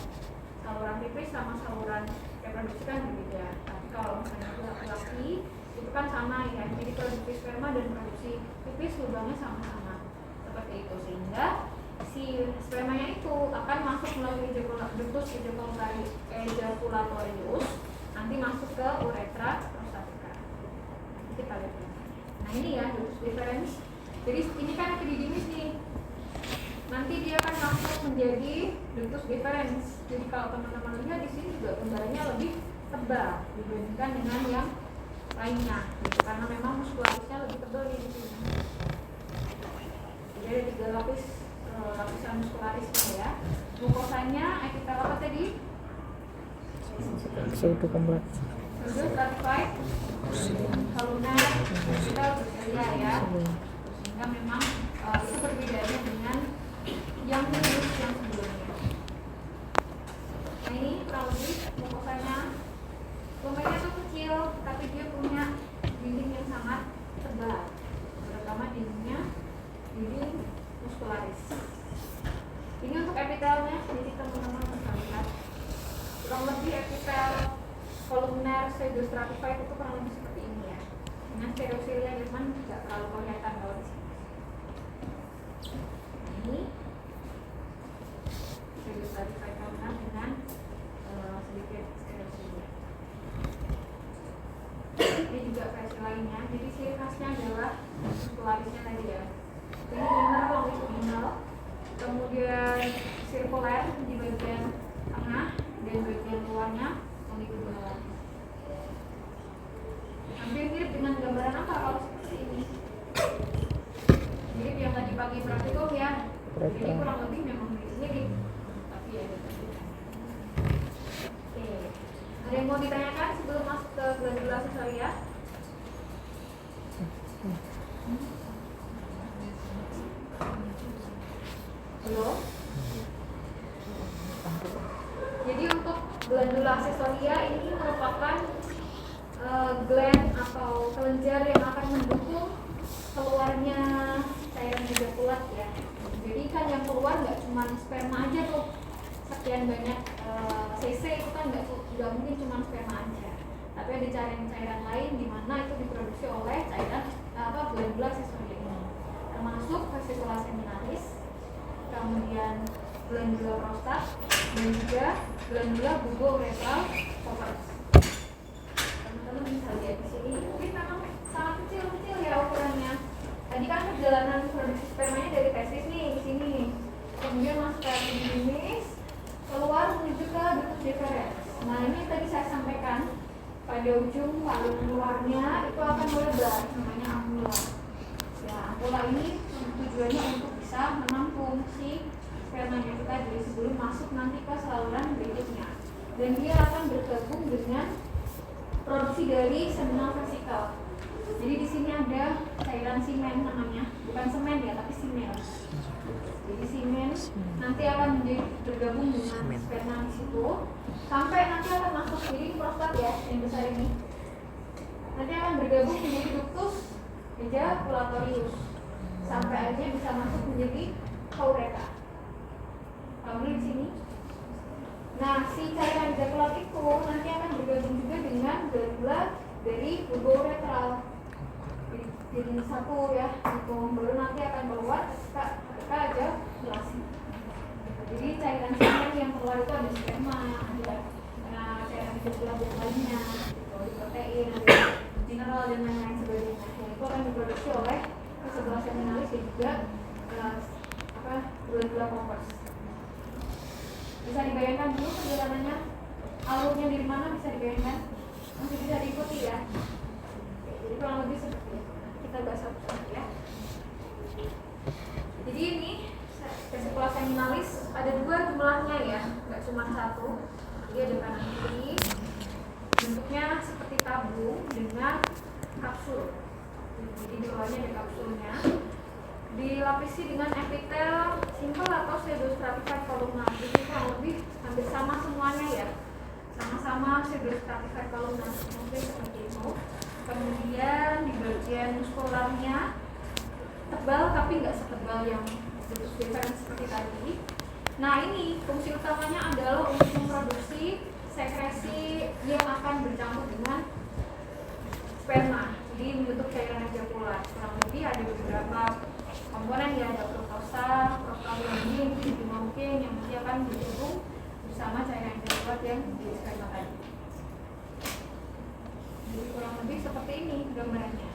Saluran pipis sama saluran reproduksi kan berbeda. Tapi kalau misalnya laki-laki itu kan sama ya. Jadi produksi sperma dan produksi pipis lubangnya sama-sama. Seperti itu, sehingga si spermanya itu akan masuk melalui ductus ejaculatorius, nanti masuk ke uretra prostatica. Kita lihat. Nah ini ya ductus deferens. Jadi ini kan epididymis nih. Nanti dia akan masuk menjadi ductus deferens. Jadi kalau teman-teman lihat di sini juga gambarannya lebih tebal dibandingkan dengan yang lainnya, gitu. Karena memang muskularisnya lebih tebal di sini. Jadi ada 3 lapis lapisan muskularisnya ya. Mukosanya epitel apa tadi? Pseudo kompleks. Pseudo stratified, columnar, epitel berselia ya. Sehingga memang itu perbedaannya dengan yang sebelumnya. Nah ini kurang lebih mukosanya. Lumayan itu kecil, tapi dia punya dinding yang sangat tebal, terutama dindingnya dinding muskularis. Ini untuk epitelnya, jadi teman-teman bisa lihat kurang lebih epitel kolumner pseudo stratified itu kurang lebih seperti ini ya. Dengan stereocilia cuman tidak terlalu kelihatan kalau di sini. Ini pseudo stratified kolumner dengan sedikit stereocilia. Ini juga versi lainnya. Jadi ciri khasnya adalah muskularisnya tadi ya. Ini inner longitudinal, kemudian sirkuler di bagian tengah dan bagian luarnya longitudinal. Hampir mirip dengan gambaran apa kalau seperti ini? Mirip yang tadi pagi praktikum ya. Jadi kurang lebih memang mirip. Tapi ya. Oke. Ada yang mau ditanyakan sebelum masuk ke glandula sesalia? Belum? Jadi untuk glandula aksesoria ini merupakan gland atau kelenjar yang akan mendukung keluarnya cairan ejakulat ya. Jadi kan yang keluar nggak cuma sperma aja tuh, sekian banyak cc itu kan nggak mungkin cuma sperma aja, tapi ada cairan lain di mana itu diproduksi oleh cairan glandula aksesoria ini, termasuk vesicula seminalis, kemudian glandula prostat dan juga glandula bulbouretral ovaris. Teman-teman bisa lihat di sini, mungkin memang sangat kecil ya ukurannya. Tadi kan perjalanan produksi spermanya dari testis nih di sini, kemudian masuk ke epididymis, keluar menuju ke ductus deferens. Nah ini tadi saya sampaikan pada ujung paling luarnya itu akan melebar, namanya ampula. Ya ampula ini tujuannya untuk bisa menampung si spermanya itu tadi sebelum masuk nanti ke saluran berikutnya, dan dia akan bergabung dengan produksi dari seminal vesikel. Jadi di sini ada cairan simen namanya, bukan semen ya, tapi simen. Jadi simen nanti akan bergabung dengan sperma di situ, sampai nanti akan masuk di prostat ya, yang besar ini. Nanti akan bergabung menjadi ductus ejaculatorius, sampai akhirnya bisa masuk menjadi uretra. Kamu di sini. Nah, si cairan ejakulat itu nanti akan bergabung juga dengan glandula dari bulbouretral. Jadi satu ya, itu baru nanti akan keluar ketika ejakulasi. Jadi cairan semen yang keluar itu ada sperma, ada cairan ejakulat yang lainnya, ada protein, ada mineral dan lain-lain sebagainya. Yang itu akan diproduksi oleh vesicula seminalis dan juga glandula converse. Bisa dibayangkan dulu perjalanannya, alurnya dari mana bisa dibayangkan? Masih bisa diikuti ya. Oke, jadi kurang lebih seperti itu. Kita bahas satu-satu ya. Jadi ini vesicula seminalis ada dua jumlahnya ya, nggak cuma satu. Jadi ada kanan kiri. Bentuknya seperti tabung dengan kapsul. Jadi di bawahnya ada kapsulnya. Dilapisi dengan epitel simpel atau pseudostratified columnar. Jadi kurang lebih hampir sama semuanya ya. Sama-sama pseudostratified columnar. Mungkin seperti itu. Kemudian di bagian muskularnya tebal tapi nggak setebal yang different seperti tadi. Nah ini fungsi utamanya adalah untuk memproduksi sekresi yang akan bercampur dengan sperma. Jadi membentuk cairan ejakulat. Kurang lebih ada beberapa komponen ya, ada fruktosa, prostaglandin, mungkin yang nanti akan bergabung bersama cairan ejakulat yang di sperma tadi. Jadi kurang lebih seperti ini gambarannya.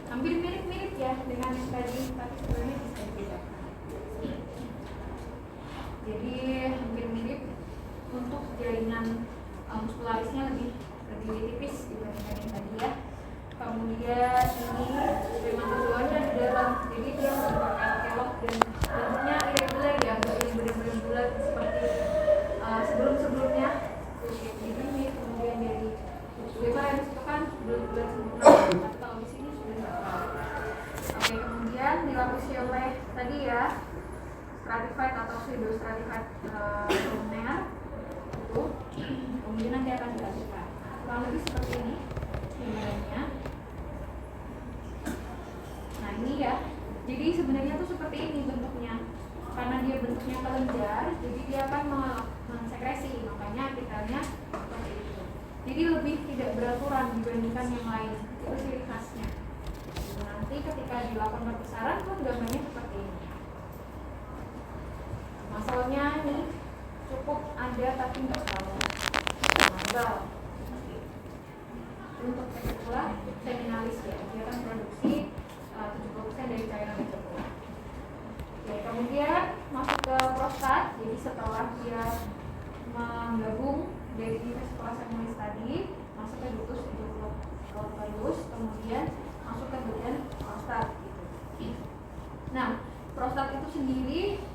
Hampir mirip-mirip ya dengan yang tadi, tapi sebenarnya bisa dibedakan. Jadi hampir mirip, untuk jaringan muskularisnya lebih tipis dibandingkan yang tadi ya. Kemudian ini spermatozoanya di dalam, jadi dia merupakan kelok dan bentuknya irregular ya, nggak yang benar-benar bulat seperti sebelum-sebelumnya. Jadi ini kemudian dari referensi itu kan bulat-bulat sempurna, kalau di sini sudah nggak terlalu. Oke, kemudian dilapisi oleh tadi ya stratified atau pseudostratified columnar itu, kemudian nanti akan dilakukan kurang lebih seperti ini gambarannya. Nah ini ya, jadi sebenarnya tuh seperti ini bentuknya, karena dia bentuknya kelenjar, jadi dia akan mensekresi, makanya epitelnya seperti itu. Jadi lebih tidak beraturan dibandingkan yang lain, itu ciri khasnya. Nanti ketika dilakukan perbesaran tuh gambarnya seperti ini. Masalahnya ini cukup ada tapi nggak terlalu tebal. Untuk vesicula seminalis ya, dia akan produksi 70% dari cairan ejakulat. Oke, kemudian masuk ke prostat. Jadi setelah dia menggabung dari vesicula seminalis tadi, masuk ke ductus ejaculosus, kemudian masuk ke bagian prostat gitu. Nah, prostat itu sendiri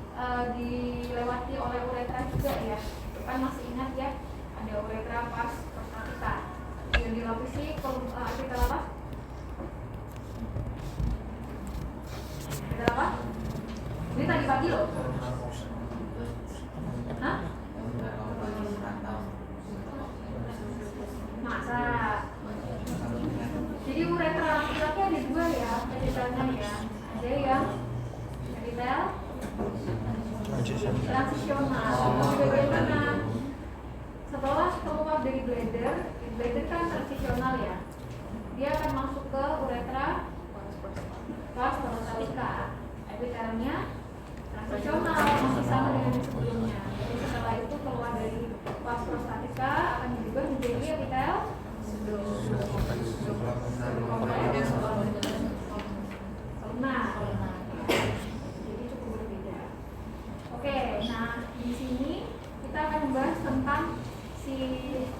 dilewati oleh uretra juga ya. Kan masih ingat ya, ada uretra pas prostatica yang dilapisi epitel apa? Epitel apa? Ini tadi pagi loh. Hah? Masa? Jadi uretra laki-laki ada dua ya, epitelnya ya. Ada yang epitel transisional di bagian kanan. Setelah keluar dari bladder kan transisional ya, dia akan masuk ke uretra vas prostatica. Epitelnya transisional, masih sama dengan yang sebelumnya. Jadi setelah itu keluar dari vas prostatica akan berubah menjadi epitel kolumnar. Jadi cukup berbeda. Oke, nah di sini kita akan membahas tentang si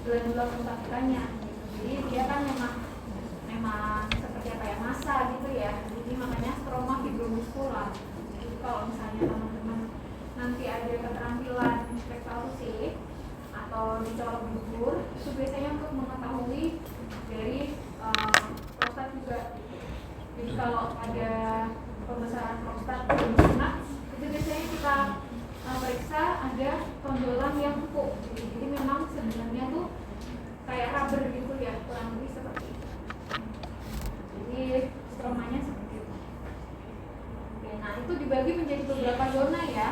glandula prostatikanya. Jadi dia kan memang seperti apa ya, massa gitu ya. Jadi makanya stroma fibromuscular. Jadi kalau misalnya teman-teman nanti ada keterampilan inspektasi atau dicolok dubur, itu biasanya untuk mengetahui dari prostat juga. Jadi kalau ada pembesaran prostat di anak, itu biasanya kita periksa ada tonjolan yang empuk. Jadi memang sebenarnya tuh kayak rubber gitu ya, kurang lebih seperti itu. Jadi stromanya seperti itu. Oke, nah itu dibagi menjadi beberapa zona ya.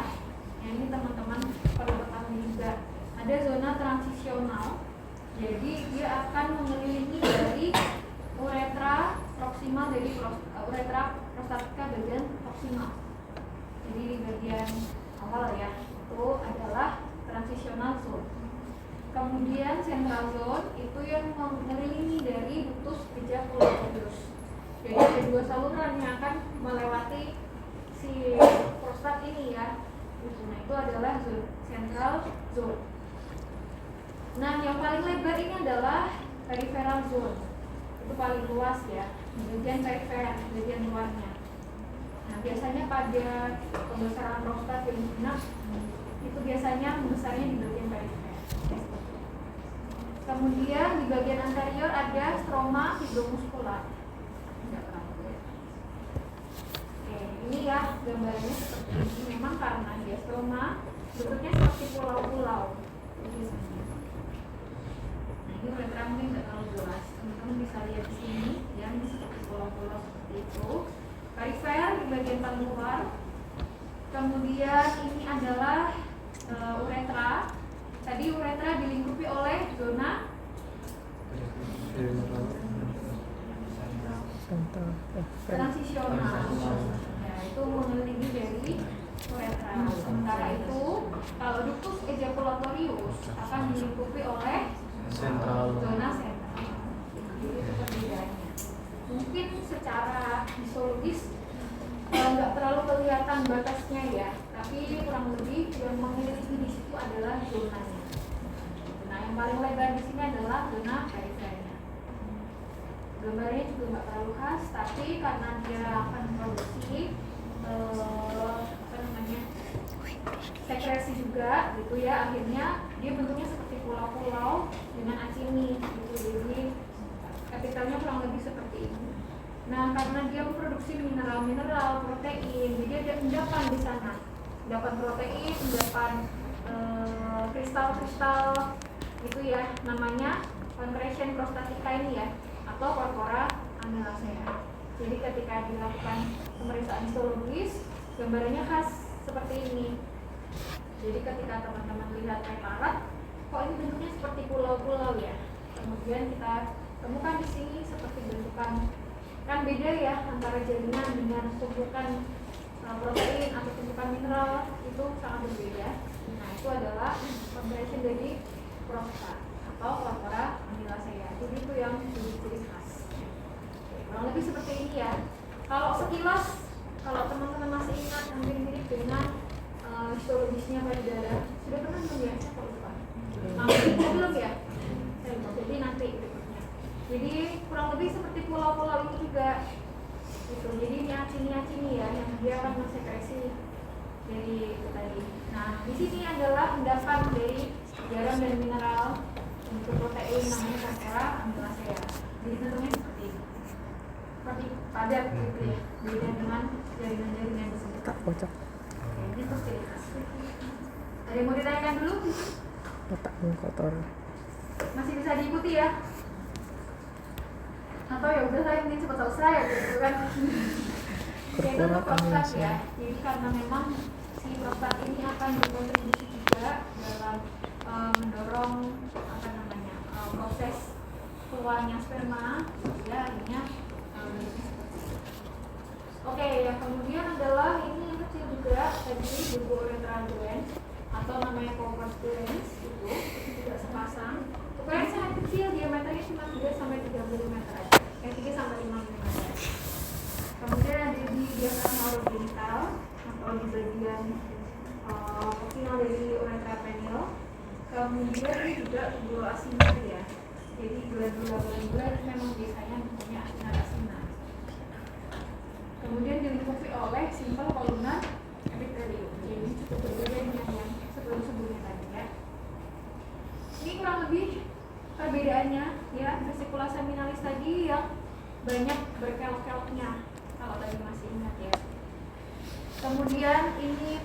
Yang ini teman-teman perlu ketahui juga. Ada zona transisional. Jadi dia akan mengelilingi dari uretra proksimal, dari uretra prostatica bagian proksimal. Jadi di bagian awal ya, itu adalah transitional zone. Kemudian central zone itu yang mengelilingi dari ductus ejaculosus. Jadi ada dua saluran yang akan melewati si prostat ini ya. Nah itu adalah zone central zone. Nah yang paling lebar ini adalah peripheral zone. Itu paling luas ya, bagian perifer, bagian luarnya. Nah biasanya pada pembesaran prostat yang jinak itu biasanya membesarnya di bagian perifer. Kemudian di bagian anterior ada stroma fibromuskular. Oke, ini ya gambarnya seperti ini. Memang karena dia stroma bentuknya seperti pulau-pulau. Nah ini uretra mungkin nggak terlalu jelas. Teman-teman bisa lihat di sini, yang seperti pulau-pulau seperti itu. Perifer di bagian paling luar. Kemudian ini adalah uretra. Tadi uretra dilingkupi oleh zona transisional. Ya, itu mengelilingi dari uretra. Sementara itu, kalau ductus ejaculatorius akan dilingkupi oleh zona sentral. Jadi itu perbedaannya. Mungkin secara histologis nggak terlalu kelihatan batasnya ya, tapi kurang lebih yang mengelilingi di situ adalah zonanya. Nah, yang paling lebar di sini adalah zona perifernya. Gambarnya juga nggak terlalu khas, tapi karena dia akan memproduksi sekresi juga, gitu ya. Akhirnya dia bentuknya seperti pulau-pulau dengan acini, gitu. Jadi kapitalnya kurang lebih seperti ini. Nah, karena dia memproduksi mineral-mineral, protein, jadi ada endapan di sana. Endapan protein, endapan kristal-kristal, itu ya, namanya concretion prostatica ini ya, atau corpora amylacea. Jadi ketika dilakukan pemeriksaan histologis, gambarannya khas seperti ini. Jadi ketika teman-teman lihat preparat, kok ini bentuknya seperti pulau-pulau ya. Kemudian kita temukan di sini seperti bentukan, kan beda ya antara jaringan dengan tumpukan protein atau tumpukan mineral, itu sangat berbeda. Nah itu adalah compression dari prostat atau corpora amylacea. Jadi itu yang ciri khas. Kurang lebih seperti ini ya. Kalau sekilas, kalau teman-teman masih ingat hampir mirip dengan histologisnya payudara, sudah pernah belum ya? Saya kok lupa. Belum ya? Jadi nanti berikutnya. Jadi kurang lebih seperti pulau-pulau ini juga. Gitu. Jadi ini acini ya, yang dia akan mensekresi dari itu tadi. Nah, di sini adalah endapan dari garam dan mineral untuk protein namanya corpora amylacea. Jadi bentuknya seperti ini. Seperti padat gitu ya. Beda dengan jaringan-jaringan di sini. Tak bocok. Ini tuh ciri khas. Ada yang mau ditanyakan dulu? Otakmu kotor. Masih bisa diikuti ya? Atau ya udah saya mungkin cepat selesai ya gitu kan? Itu tuh prostat ya. Jadi karena memang si prostat ini akan berkontribusi juga dalam mendorong proses keluarnya sperma, sehingga akhirnya oke ya. Kemudian adalah ini yang kecil juga tadi bulbourethral gland atau namanya Cowper's gland, itu juga sepasang. Ukurannya sangat kecil, diameternya cuma 3 sampai 3 mm aja, 3 sampai 5 mm. Kemudian ada di diafragma urogenital atau di bagian final dari uretra penil. Kemudian ini juga tubul asinar ya. Jadi glandula memang biasanya mempunyai asinar. Kemudian dilingkupi oleh simpel kolumnar epitelium. Jadi cukup berbeda dengan yang sebelum-sebelumnya tadi ya. Ini kurang lebih perbedaannya ya, vesicula seminalis tadi yang banyak berkelok-keloknya kalau tadi masih ingat ya. Kemudian ini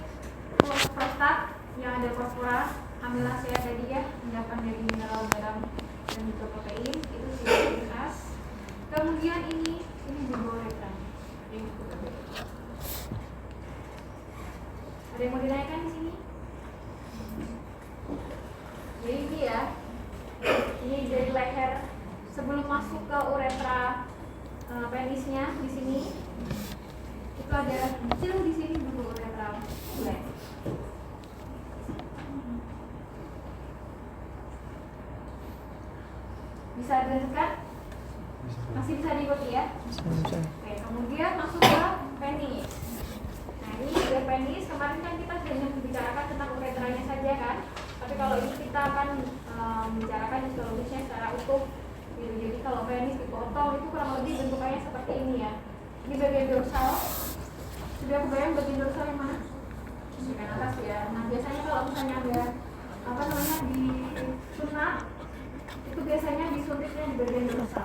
prostat yang ada corpora amylacea tadi ya, endapan dari mineral, garam dan juga protein, itu ciri khas. Kemudian ini bulbourethra. Ada yang mau ditanyakan di sini? Jadi ini ya, ini dari leher sebelum masuk ke uretra penisnya di sini, itu ada kecil di sini bulbourethral gland. Bisa didengarkan? Masih bisa diikuti ya? Oke, kemudian masuk ke penis. Nah ini ada penis, kemarin kan kita hanya membicarakan tentang uretranya saja kan. Tapi kalau ini kita akan membicarakan histologisnya secara utuh. Gitu. Jadi kalau penis dipotong itu kurang lebih bentukannya seperti ini ya. Ini bagian dorsal. Sudah kebayang bagian dorsal yang mana? Bagian atas ya. Nah biasanya kalau misalnya ada di sunat itu biasanya disuntiknya di bagian dorsal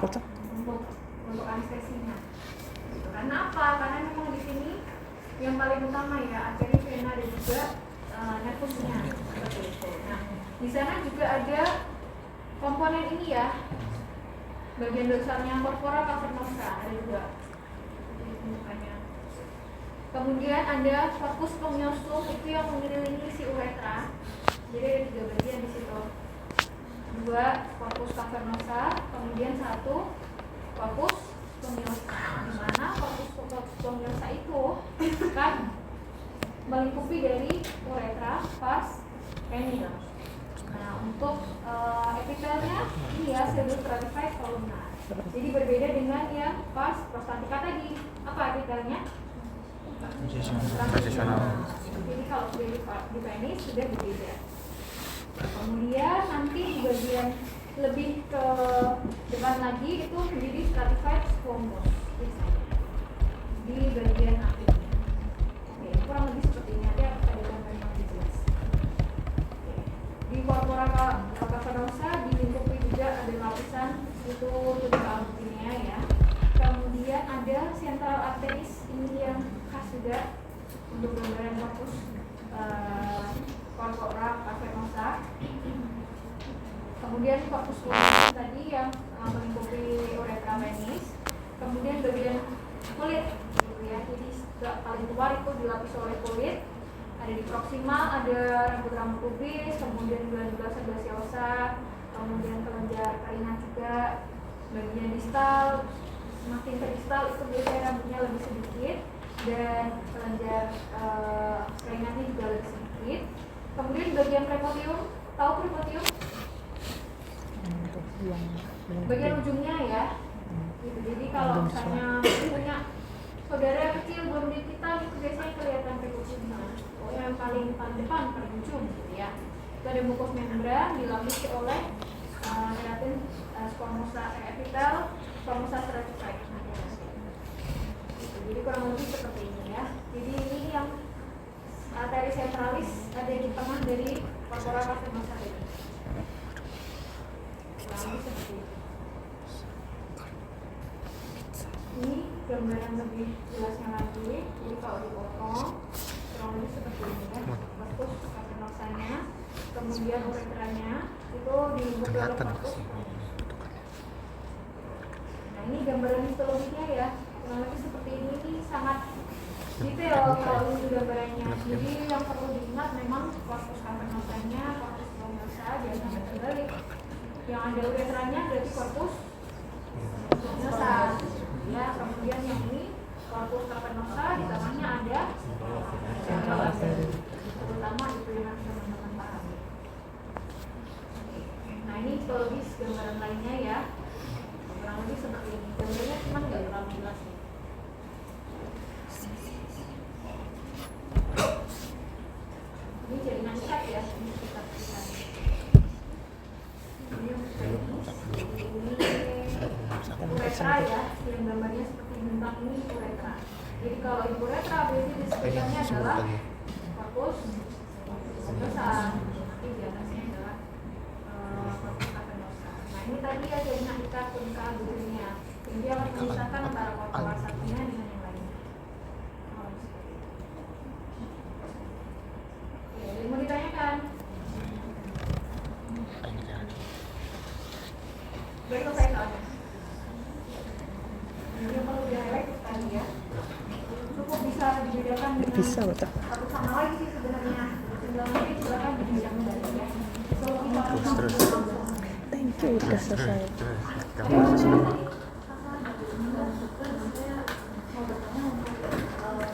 untuk anestesinya. Karena apa? Karena memang di sini yang paling utama ya arteri, vena dan juga nervusnya seperti itu. Nah di sana juga ada komponen ini ya, bagian dorsalnya corpora cavernosa ada juga. Kemudian ada corpus spongiosum itu yang mengelilingi si uretra. Jadi ada 3 bagian di situ. 2 corpus cavernosa, kemudian 1 corpus spongiosum. Di mana corpus spongiosum itu kan melingkupi dari uretra pas penil. Nah, untuk epitelnya ini ya pseudostratified columnar. Jadi berbeda dengan yang pas prostatika tadi. Apa epitelnya? Transisional. Jadi kalau di penis sudah berbeda. Kemudian nanti di bagian lebih ke depan lagi itu menjadi stratified squamous di bagian akhirnya. Oke, kurang lebih seperti ini ada gambar yang lebih jelas. Di corpora cavernosa dilingkupi juga ada lapisan itu tubuh albuminea ya. Kemudian ada central arteries ini yang khas juga untuk gambaran corpus corpora cavernosa. Kemudian corpus luteus tadi yang melingkupi uretra penis. Kemudian bagian kulit gitu ya. Jadi paling luar itu dilapisi oleh kulit. Ada di proksimal, ada rambut-rambut pubis, kemudian glandula sebaceosa, kemudian kelenjar karina juga. Bagian distal, semakin ke distal itu biasanya rambutnya lebih sedikit dan kelenjar karinanya juga lebih sedikit. Kemudian bagian prepotium, tahu prepotium? Bagian ujungnya ya. Gitu. Jadi kalau misalnya punya saudara kecil belum di kita itu biasanya kelihatan prepotiumnya. Oh yang paling depan, paling ujung gitu ya. Itu ada mucous membran dilapisi oleh keratin squamosa epitel, squamosa stratified. Gitu. Jadi kurang lebih seperti ini ya. Jadi ini yang arteri centralis ada di tengah dari corpora cavernosa ini. Ini gambaran lebih jelasnya lagi. Jadi kalau dipotong kurang lebih seperti ini ya. Corpus cavernosanya, kemudian uretranya itu dilingkupi oleh corpus. Nah ini gambaran histologinya ya. Kurang lebih seperti ini sangat detail kalau ini gambarannya. Jadi yang perlu diingat memang corpus cavernosanya, corpus spongiosum biasanya terbalik. Yang ada uretranya berarti corpus spongiosum. Ya, kemudian yang ini corpus cavernosa di tengahnya ada terutama itu yang teman-teman pahami. Nah ini histologis gambaran lainnya ya. Kurang lebih seperti ini. Gambarnya cuma nggak terlalu jelas nih. Ini jaringan ikat ya, ini ikat. Ini uretra ya, yang gambarnya seperti bintang ini uretra. Jadi kalau ini uretra berarti di sekitarnya adalah corpus cavernosa. Nanti di atasnya adalah corpus cavernosa. Nah ini tadi ya jaringan ikat tungkal dunia. Jadi dia akan memisahkan antara corpora satunya dengan yang lainnya. Oke, mau ditanyakan? Baik, selesai soalnya. Ini perlu di-highlight tadi ya. Cukup bisa dibedakan dengan satu sama lain sih sebenarnya. Tinggal nanti silakan dibedakan dari ya. Terus. Thank you, udah selesai.